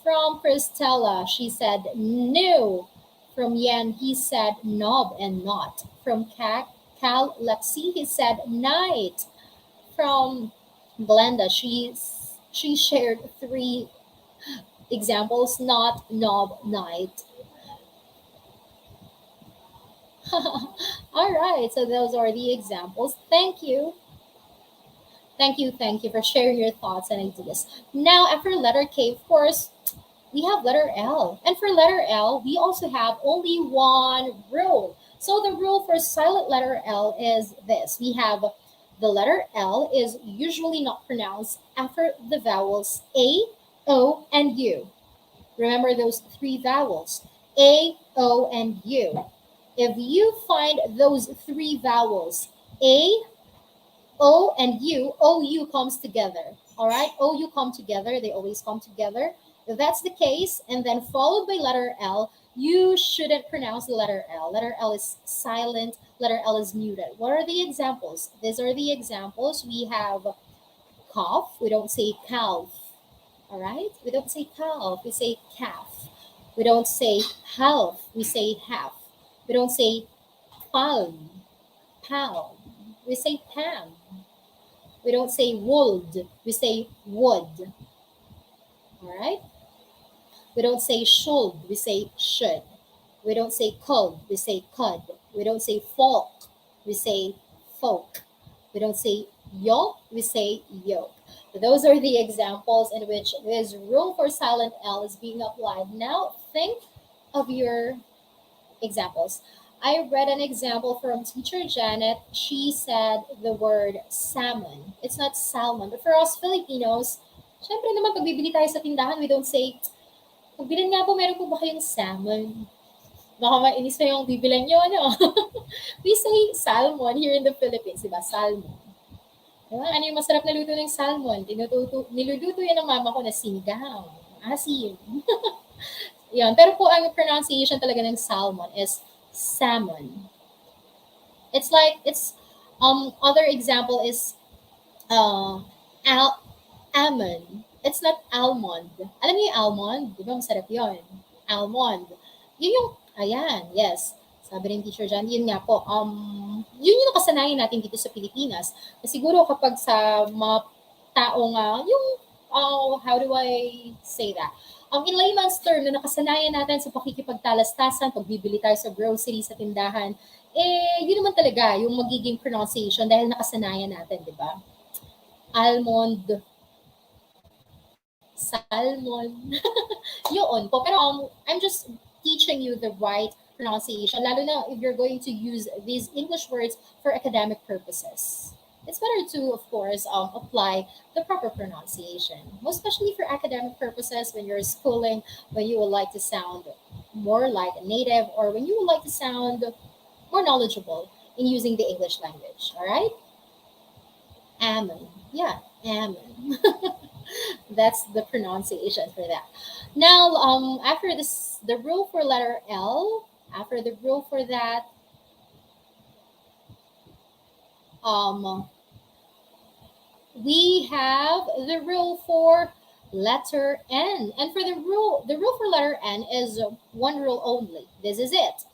From Christella, she said new. From Yan, he said knob and not. From Cal Lexi, he said night. from Glenda. She shared three examples, not knob night. All right, so those are the examples. Thank you. Thank you for sharing your thoughts and ideas. Now, after letter K, of course, we have letter L. And for letter L, we also have only one rule. So the rule for silent letter L is this. We have the letter L is usually not pronounced after the vowels A, O, and U. Remember those three vowels, A, O, and U. If you find those three vowels, A, O and U, OU comes together. All right, OU come together. They always come together. If that's the case, and then followed by letter L, you shouldn't pronounce the letter L. Letter L is silent. Letter L is muted. What are the examples? These are the examples. We have cough. We don't say calf. All right, we don't say calf. We say calf. We don't say half. We say half. We don't say palm. Palm. We say pam. We don't say would, we say would. All right? We don't say should, we say should. We don't say could, we say could. We don't say folk, we say folk. We don't say yolk, we say yolk. Those are the examples in which this rule for silent L is being applied. Now think of your examples. I read an example from teacher Janet. She said the word salmon. It's not salmon, but for us Filipinos, syempre naman pag bibili tayo sa tindahan, we don't say, pagbilin nga po, meron po ba kayong salmon? Baka mainis na yung bibilan nyo, ano? We say salmon here in the Philippines, diba? Salmon. Diba? Ano yung masarap na luto ng salmon? Niluluto yan ng mama ko na sinigang. Asim. Yan. Pero po ang pronunciation talaga ng salmon is salmon. It's like it's other example is almond. It's not almond. Alam niyo yung almond? Di ba masarap yun? Almond. Yun yung, ayan, yes. Sabi rin teacher Jan, yun nga po, yun yung nakasanayan natin dito sa Pilipinas. Siguro kapag sa mga taong, yung, how do I say that? In layman's term, na nakasanayan natin sa pakikipagtalastasan, pagbibili tayo sa grocery, sa tindahan, yun naman talaga yung magiging pronunciation dahil nakasanayan natin, di ba? Almond, salmon, yun po. Pero I'm just teaching you the right pronunciation, lalo na if you're going to use these English words for academic purposes. It's better to, of course, apply the proper pronunciation, most especially for academic purposes when you're schooling, when you would like to sound more like a native or when you would like to sound more knowledgeable in using the English language. All right? Ammon. Yeah, ammon. That's the pronunciation for that. Now, after this, the rule for letter L, after the rule for that, we have the rule for letter N. And for the rule for letter N is one rule only. This is it.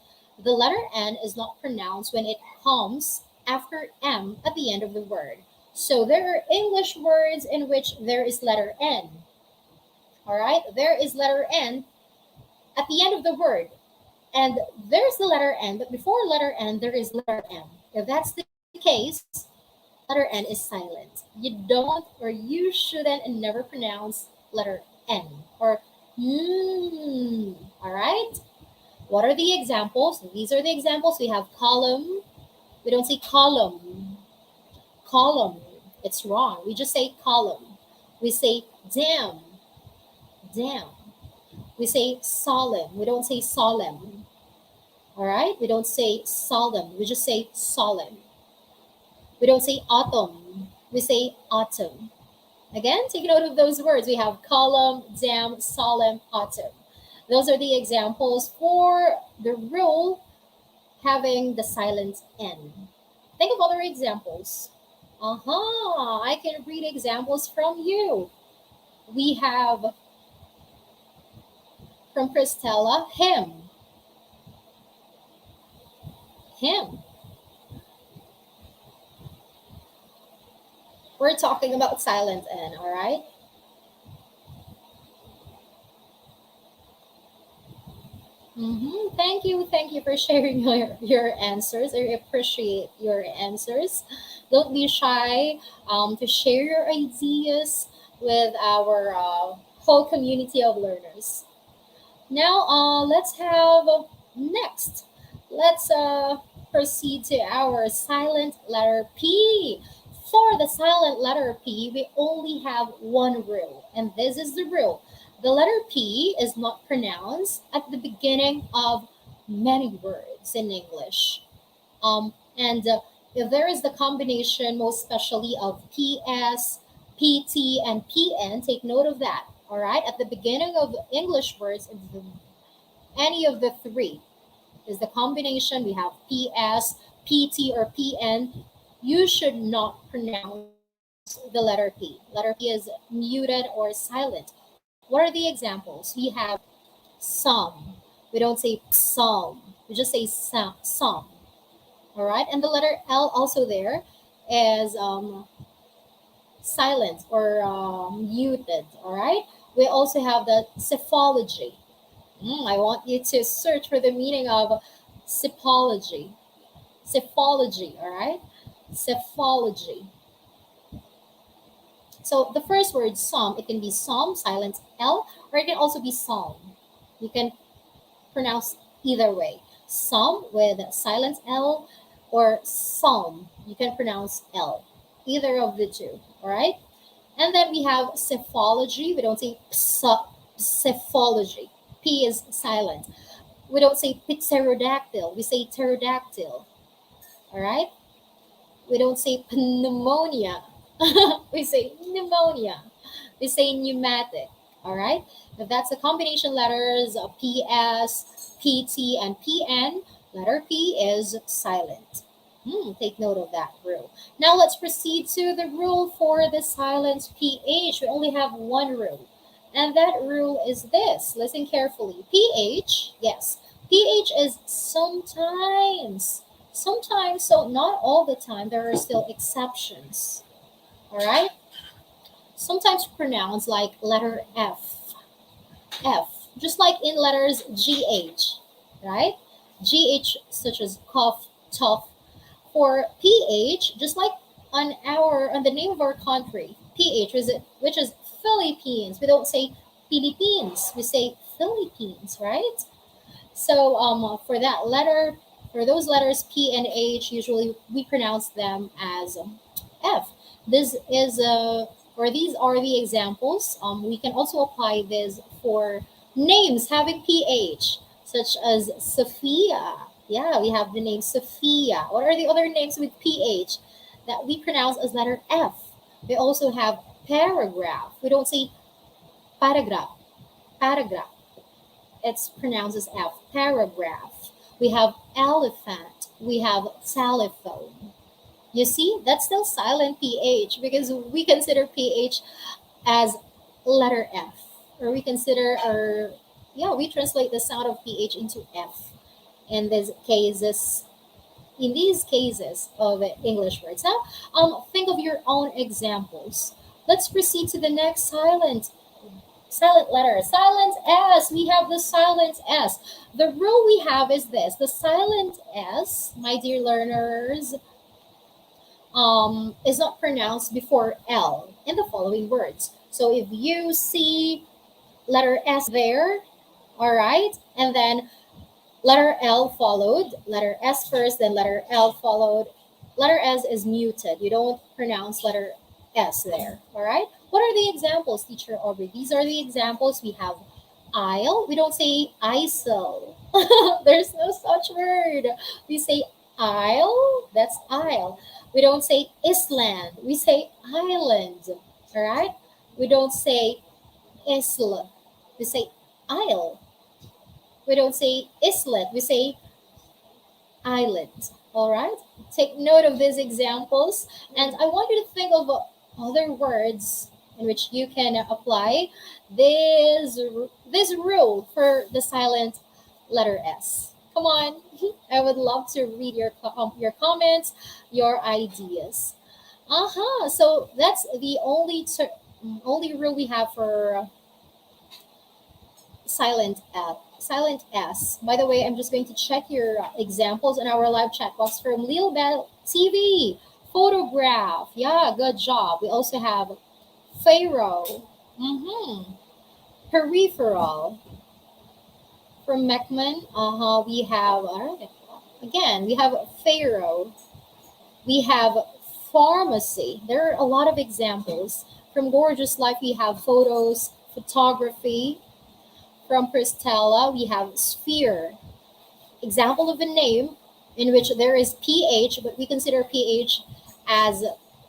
The letter N is not pronounced when it comes after M at the end of the word. So there are English words in which there is letter N. All right, there is letter N at the end of the word. And there's the letter N, but before letter N, there is letter M. If that's the case, letter N is silent. You don't or you shouldn't and never pronounce letter N or all right? What are the examples? These are the examples. We have column. We don't say column. Column. It's wrong. We just say column. We say damn. Damn. We say solemn. We don't say solemn. All right? We don't say solemn. We just say solemn. We don't say autumn. We say autumn. Again, take note of those words. We have column, damn, solemn, autumn. Those are the examples for the rule having the silent N. Think of other examples. I can read examples from you. We have from Christella, him. Him. We're talking about silent N, all right? Thank you for sharing your answers. I appreciate your answers. Don't be shy to share your ideas with our whole community of learners. Now, let's have next. Let's proceed to our silent letter P. For the silent letter P, we only have one rule, and this is the rule. The letter P is not pronounced at the beginning of many words in English. And if there is the combination, most especially of PS, PT, and PN, take note of that. All right, at the beginning of English words, if any of the three is the combination, we have PS, PT, or PN, you should not pronounce the letter P. Letter P is muted or silent. What are the examples? We have some. We don't say psalm. We just say some. All right, and the letter L also there is silent or muted. All right, we also have the cephology. I want you to search for the meaning of cephology. Cephology, all right? Cephology. So the first word, psalm, it can be psalm, silent L, or it can also be psalm. You can pronounce either way. Psalm with silent L or psalm. You can pronounce L. Either of the two, all right? And then we have cephology. We don't say cephology. P is silent. We don't say pterodactyl. We say pterodactyl. All right? We don't say pneumonia. We say pneumonia. We say pneumatic. All right? If that's the combination letters of PS, PT, and PN, letter P is silent. Take note of that rule. Now let's proceed to the rule for the silent PH. We only have one rule. And that rule is this. Listen carefully. PH, yes. PH is sometimes. Sometimes, so not all the time. There are still exceptions. All right? Sometimes pronounced like letter F. F. Just like in letters GH, right? GH such as cough, tough. For PH, just like on the name of our country, PH which is Philippines. We don't say Philippines, we say Philippines, right? So for that letter, for those letters P and H, usually we pronounce them as F. This is or these are the examples. We can also apply this for names having PH, such as Sophia. Yeah, we have the name Sophia. What are the other names with PH that we pronounce as letter F? We also have paragraph. We don't say paragraph. Paragraph. It's pronounced as F. Paragraph. We have elephant. We have telephone. You see, that's still silent PH because we consider PH as letter F. Or we consider, or yeah, we translate the sound of PH into F in these cases of English words. Now, think of your own examples. Let's proceed to the next silent letter. Silent S. We have the silent S. The rule we have is this: the silent S, my dear learners, is not pronounced before L in the following words. So if you see letter S there, all right, and then letter L followed, letter S first, then letter L followed. Letter S is muted. You don't pronounce letter S there. All right. What are the examples, teacher Aubrey? These are the examples. We have isle. We don't say isle. There's no such word. We say isle. That's isle. We don't say island. We say island. All right. We don't say isla. We say isle. We don't say islet. We say island. All right. Take note of these examples, and I want you to think of other words in which you can apply this rule for the silent letter S. Come on, I would love to read your comments, your ideas. Uh-huh. So that's the only rule we have for silent S. By the way, I'm just going to check your examples in our live chat box from Lil Bell TV. Photograph. Yeah, good job. We also have Pharaoh. Mm-hmm. Peripheral. From Mekman. Uh-huh. We have, all right. Again, we have Pharaoh. We have pharmacy. There are a lot of examples. From Gorgeous Life, we have photos, photography. From Christella, we have sphere. Example of a name in which there is PH, but we consider PH as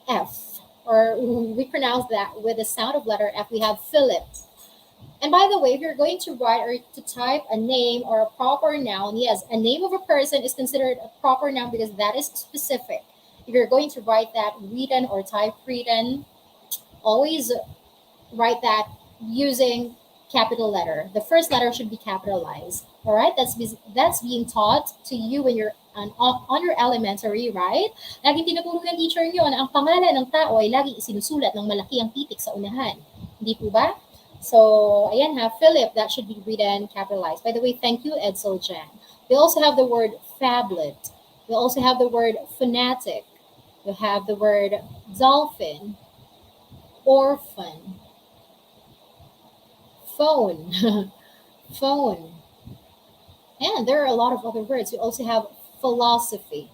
F, or we pronounce that with the sound of letter F. We have Philip. And by the way, if you're going to write or to type a name or a proper noun, yes, a name of a person is considered a proper noun because that is specific. If you're going to write that written or type written, always write that using capital letter. The first letter should be capitalized. All right, that's being taught to you when you're on your elementary, right? Laging tinuturo ng teacher nyo na ang pangalan ng tao ay lagi isinusulat ng malaki ang titik sa unahan. Hindi po ba? So, ayan ha, Philip, that should be written capitalized. By the way, thank you, Edsel Jan. We also have the word phablet. We also have the word fanatic. We have the word dolphin, orphan, phone, phone. And there are a lot of other words. We also have philosophy.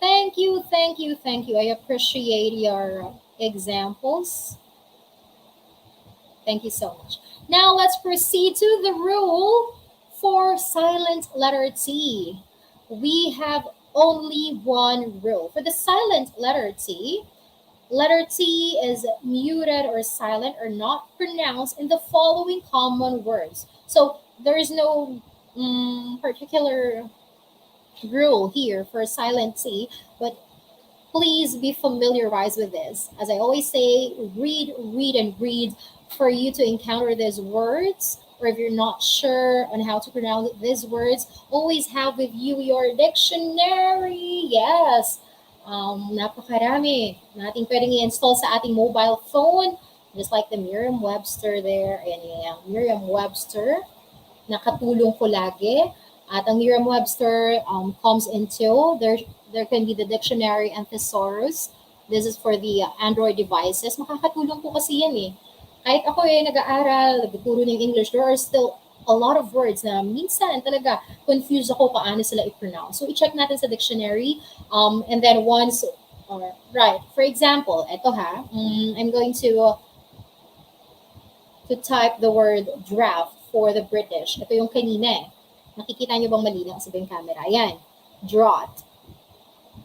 Thank you, thank you, thank you. I appreciate your examples. Thank you so much. Now let's proceed to the rule for silent letter T. We have only one rule. For the silent letter T is muted or silent or not pronounced in the following common words. So there is no particular rule here for silent T, but please be familiarized with this. As I always say, read, read, and read for you to encounter these words. Or if you're not sure on how to pronounce these words, always have with you your dictionary. Yes, napakarami nating pwedeng i-install sa ating mobile phone. Just like the Merriam-Webster there. Ayan, yung Merriam-Webster. Nakatulong ko lagi. At ang Merriam-Webster comes into, there can be the dictionary and thesaurus. This is for the Android devices. Makakatulong po kasi yan eh. Kahit ako nag-aaral, nagtuturo ng English, there are still a lot of words na minsan talaga confused ako paano sila i-pronounce. So, i-check natin sa dictionary. And then once, right, for example, eto ha, I'm going to type the word draft for the British. Ito yung kanina eh. Nakikita niyo bang malinaw sa yung camera? Ayan. Draft.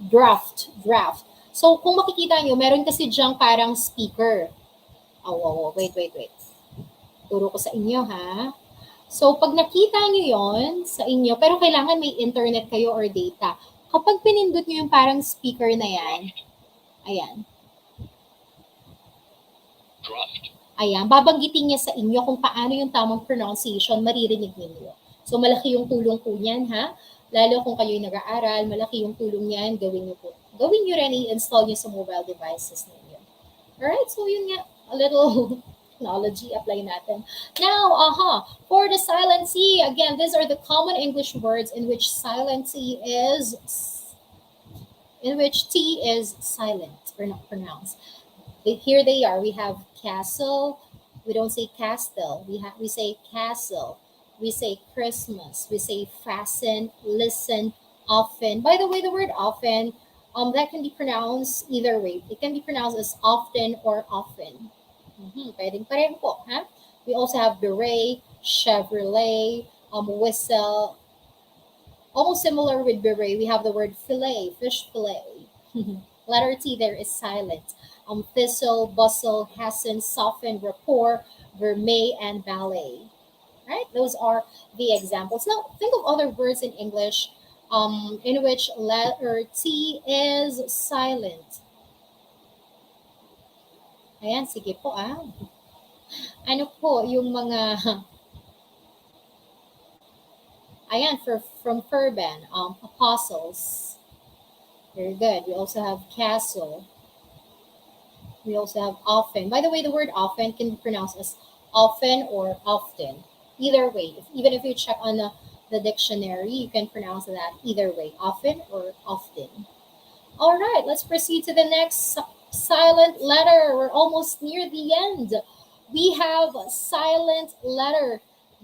Draft. So, kung makikita niyo, meron kasi diyang parang speaker. Oh, wait. Turo ko sa inyo, ha? So, pag nakita niyo yon sa inyo, pero kailangan may internet kayo or data. Kapag pinindot niyo yung parang speaker na yan, ayan. Draft. Ayan, babanggitin niya sa inyo kung paano yung tamang pronunciation, maririnig ninyo. So, malaki yung tulong po niyan, ha? Lalo kung kayo'y nag-aaral, malaki yung tulong niyan, gawin niyo po. Gawin niyo rin, i-install niyo sa mobile devices ninyo. Alright, so yun nga, a little technology apply natin. Now, for the silent C, again, these are the common English words in which T is silent or not pronounced. Here they are. We have castle. We don't say castle. We say castle. We say Christmas. We say fasten, listen, often. By the way, the word often, that can be pronounced either way. It can be pronounced as often or often. Pwedeng pareho po, ha? We also have beret, Chevrolet, whistle. Almost similar with beret, we have the word fillet, fish fillet. Letter T there is silent. Thistle, bustle, hasten, soften, rapport, vermeil, and ballet. Right? Those are the examples. Now, think of other words in English in which letter T is silent. Ayan, sige po Ano po yung mga... Ayan, from Furban, apostles. Very good. We also have castle. We also have often. By the way, the word often can be pronounced as often or often. Either way, even if you check on the dictionary, you can pronounce that either way, often or often. All right, let's proceed to the next silent letter. We're almost near the end. We have silent letter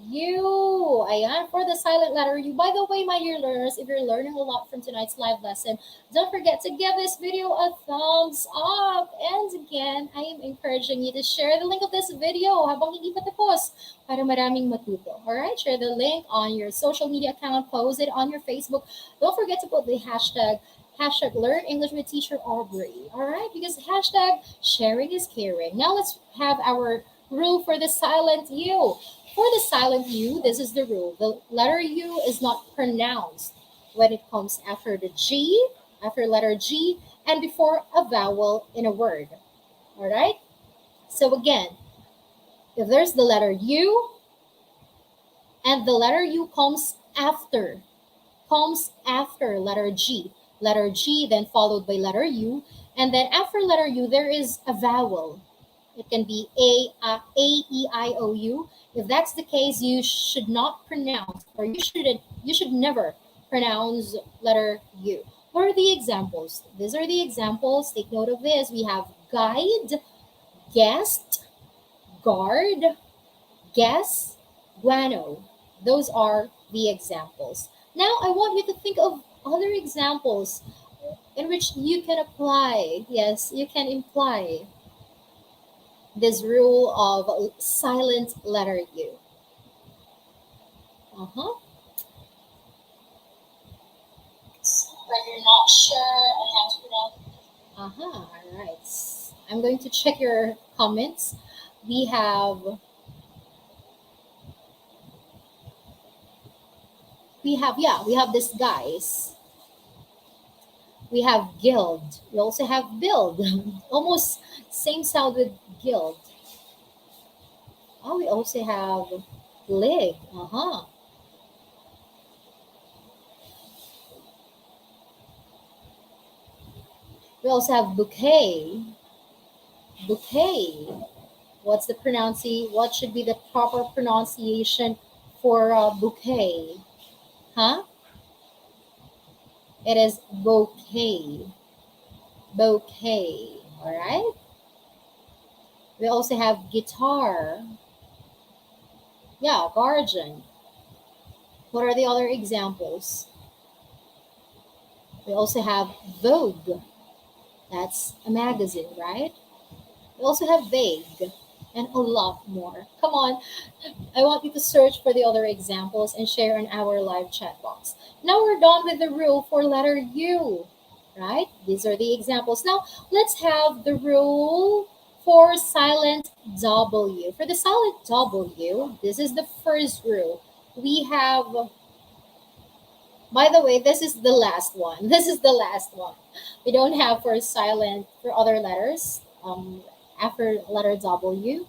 U. Ayan, for the silent letter U. By the way, my dear learners, if you're learning a lot from tonight's live lesson, don't forget to give this video a thumbs up. And again, I am encouraging you to share the link of this video habang hindi pa tapos para maraming matuto. All right, share the link on your social media account, post it on your Facebook. Don't forget to put the hashtag learn English with teacher Aubrey. All right, because hashtag sharing is caring. Now let's have our rule for the silent U. For the silent U, this is the rule. The letter U is not pronounced when it comes after the G, after letter G, and before a vowel in a word. All right? So again, if there's the letter U and the letter U comes after letter G, then followed by letter U, and then after letter U, there is a vowel. It can be E, I, O, U. If that's the case, you should not pronounce, or you should never pronounce letter U. What are the examples? These are the examples. Take note of this. We have guide, guest, guard, guess, guano. Those are the examples. Now I want you to think of other examples in which you can apply, yes, you can imply this rule of silent letter U. Uh-huh. But you're not sure on how to pronounce. Uh-huh. All right. I'm going to check your comments. We have we have this guys. We have guild. We also have build. Almost same sound with guild. Oh, we also have leg. Uh-huh. We also have bouquet. Bouquet. What's the pronunciation? What should be the proper pronunciation for bouquet? Huh? It is bouquet. Bouquet. All right. We also have guitar. Yeah, guardian. What are the other examples? We also have Vogue. That's a magazine, right? We also have vague and a lot more. Come on, I want you to search for the other examples and share in our live chat box. Now we're done with the rule for letter U, right? These are the examples. Now let's have the rule for silent W. For the silent W, this is the first rule. We have, by the way, this is the last one. This is the last one. We don't have for silent for other letters after letter W.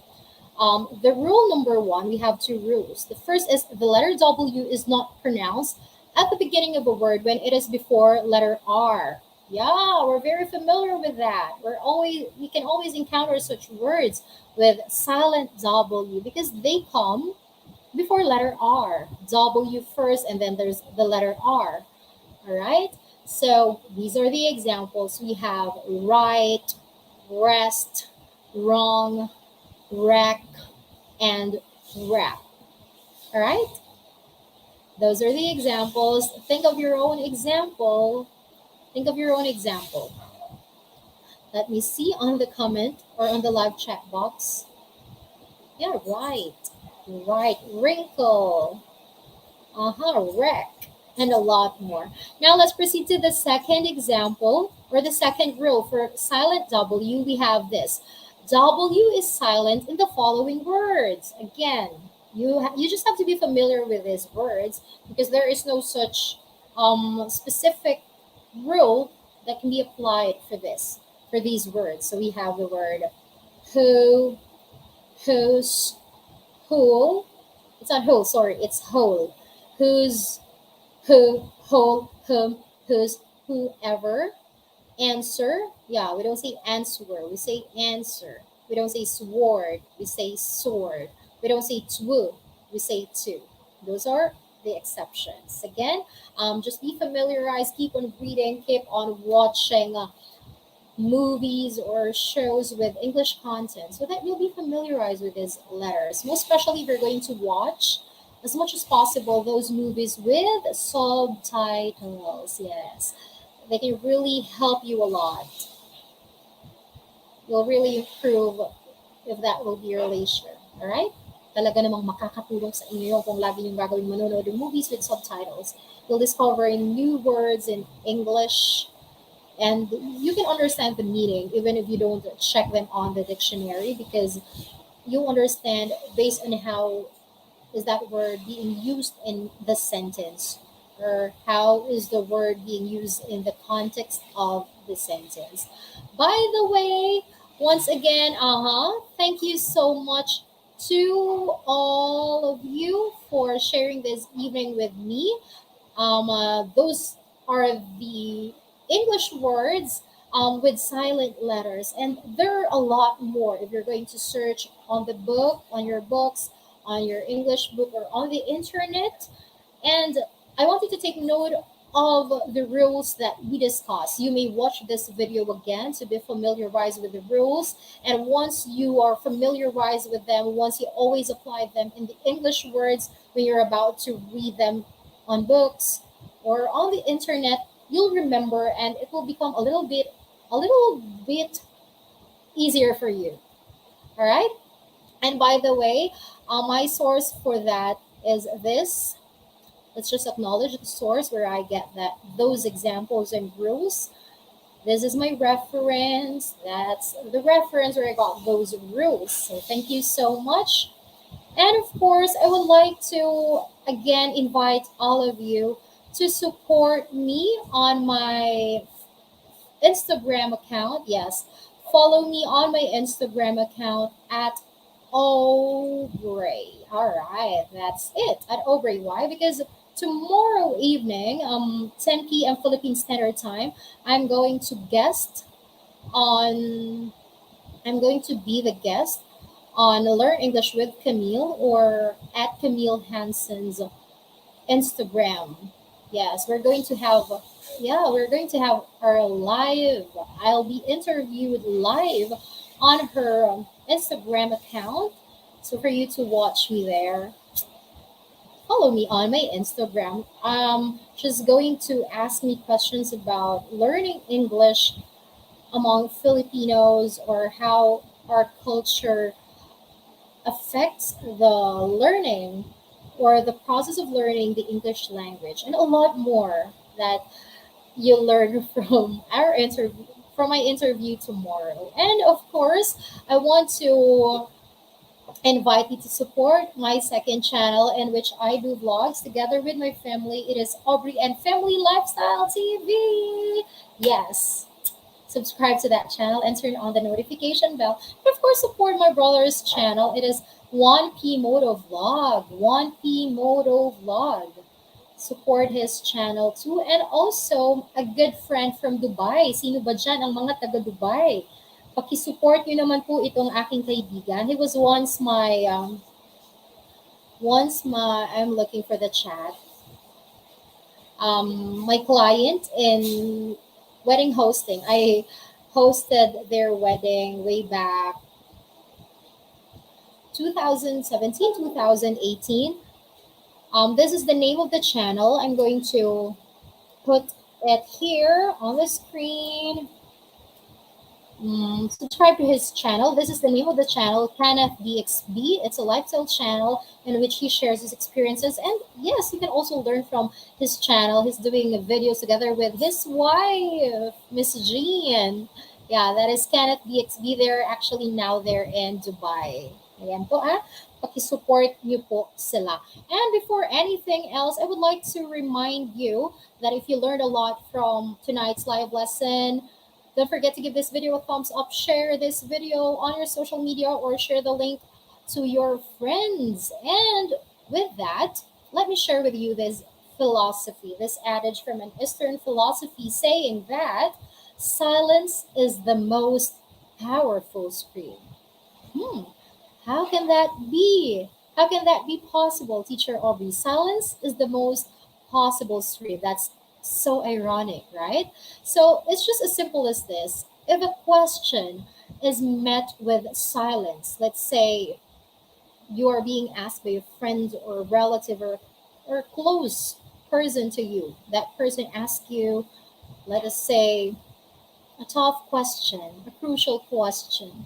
The rule number one, we have two rules. The first is the letter W is not pronounced at the beginning of a word when it is before letter R. Yeah, we're very familiar with that. We can always encounter such words with silent W because they come before letter R. W first, and then there's the letter R. All right. So these are the examples. We have right, rest, wrong, wreck, and wrap. All right? Those are the examples. Think of your own example. Think of your own example. Let me see on the comment or on the live chat box. Yeah, right. Right. Wrinkle. Wreck. And a lot more. Now let's proceed to the second example or the second rule. For silent W, we have this. W is silent in the following words. Again, you just have to be familiar with these words because there is no such specific rule that can be applied for these words. So we have the word who, whose, who. It's not who, sorry, it's whole. Whose, who, whom, whose, whoever, Answer, yeah, we don't say answer, we say answer. We don't say sword, we say sword. We don't say twu, we say two. Those are the exceptions. Again, just be familiarized, keep on reading, keep on watching movies or shows with English content so that you'll be familiarized with these letters. Most especially if you're going to watch as much as possible those movies with subtitles. Yes, they can really help you a lot. Will really improve if that will be your leisure. Alright? Talaga namang makakatulong sa inyo yun kung lagi yung gagawin manonood ng movies with subtitles. You'll discover new words in English and you can understand the meaning even if you don't check them on the dictionary because you understand based on how is that word being used in the sentence or how is the word being used in the context of the sentence. By the way, once again, thank you so much to all of you for sharing this evening with me. Those are the English words with silent letters, and there are a lot more if you're going to search on the book, on your books, on your English book, or on the internet. And I want you to take note of the rules that we discussed. You may watch this video again to be familiarized with the rules. And once you are familiarized with them, once you always apply them in the English words when you're about to read them on books or on the internet, you'll remember and it will become a little bit easier for you. All right? And by the way, my source for that is this. Let's just acknowledge the source where I get that those examples and rules. This is my reference. That's the reference where I got those rules. So thank you so much. And of course, I would like to again invite all of you to support me on my Instagram account. Yes, follow me on my Instagram account at Aubrey. All right, that's it at Aubrey. Why? Because tomorrow evening, 10 p.m. Philippine Standard Time, I'm going to guest on. I'm going to be the guest on Learn English with Camille or at Camille Hansen's Instagram. Yes, we're going to have our live. I'll be interviewed live on her Instagram account. So for you to watch me there, follow me on my Instagram. She's going to ask me questions about learning English among Filipinos or how our culture affects the learning or the process of learning the English language and a lot more that you'll learn from our interview from my interview tomorrow. And of course, I want to invite you to support my second channel in which I do vlogs together with my family. It is Aubrey and Family Lifestyle TV. Yes, subscribe to that channel and turn on the notification bell. And of course, support my brother's channel. It is 1P Moto Vlog. 1P Moto Vlog. Support his channel too. And also, a good friend from Dubai. Sino ba dyan ang mga taga Dubai? Pakisupport nyo naman po itong aking kaibigan. He was I'm looking for the chat. My client in wedding hosting. I hosted their wedding way back 2017, 2018. This is the name of the channel. I'm going to put it here on the screen. Subscribe to his channel. This is the name of the channel, Kenneth DXB. It's a lifestyle channel in which he shares his experiences. And yes, you can also learn from his channel. He's doing videos together with his wife, Miss Jean. Yeah, that is Kenneth DXB. They're actually now there in Dubai. Ayan po Pakisupport niyo po sila. And before anything else, I would like to remind you that if you learned a lot from tonight's live lesson, don't forget to give this video a thumbs up, share this video on your social media, or share the link to your friends. And with that, let me share with you this philosophy, this adage from an Eastern philosophy saying that Silence is the most powerful scream. Hmm. How can that be? How can that be possible, Teacher Aubrey? Silence is the most possible scream. That's so ironic, right? So it's just as simple as this. If a question is met with silence, let's say you are being asked by a friend or relative or a close person to you, that person asks you, let us say, a tough question, a crucial question,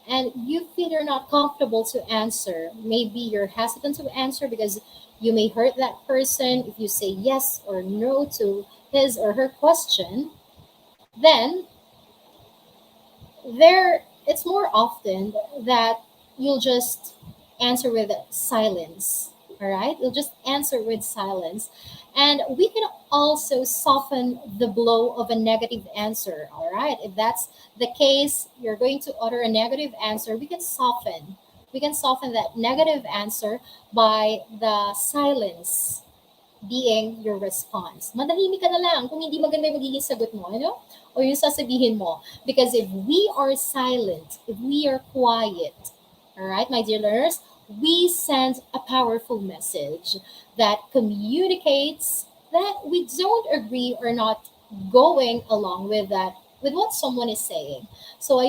and you feel you're not comfortable to answer. Maybe you're hesitant to answer because you may hurt that person if you say yes or no to his or her question. Then there, it's more often that you'll just answer with silence. All right, you'll just answer with silence, and we can also soften the blow of a negative answer. All right, if that's the case, you're going to utter a negative answer, we can soften that negative answer by the silence being your response. Madahimik ka na lang kung hindi maganda yung magiging sagot mo, ano? O yung sasabihin mo. Because if we are silent, if we are quiet, all right, my dear learners, we send a powerful message that communicates that we don't agree or not going along with that, with what someone is saying. So,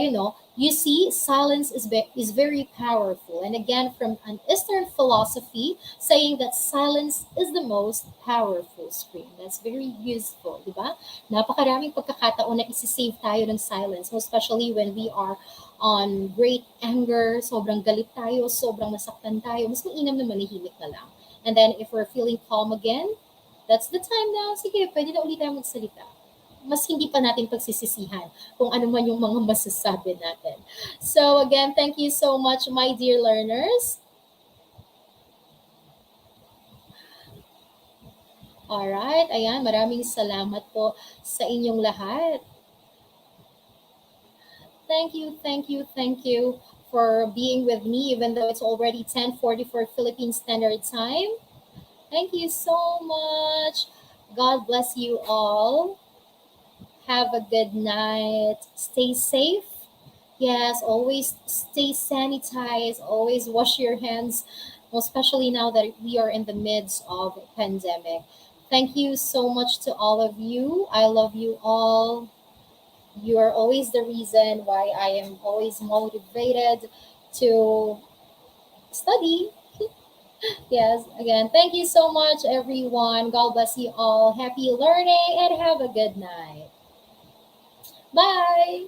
you see, silence is very powerful. And again, from an Eastern philosophy, saying that silence is the most powerful scream. That's very useful, di ba? Napakaraming pagkakataon na isi-save tayo ng silence, most especially when we are on great anger, sobrang galit tayo, sobrang nasaktan tayo, mas mainam na manahimik na lang. And then if we're feeling calm again, that's the time na, sige, pwede na ulit tayo magsalita. Mas hindi pa natin pagsisisihan kung ano man yung mga masasabi natin. So again, thank you so much, my dear learners. Alright, ayan, maraming salamat po sa inyong lahat. Thank you, thank you, thank you for being with me, even though it's already 10:44 Philippine Standard Time. Thank you so much. God bless you all. Have a good night. Stay safe. Yes, always stay sanitized. Always wash your hands, especially now that we are in the midst of a pandemic. Thank you so much to all of you. I love you all. You are always the reason why I am always motivated to study. Yes, again, thank you so much, everyone. God bless you all. Happy learning and have a good night. Bye.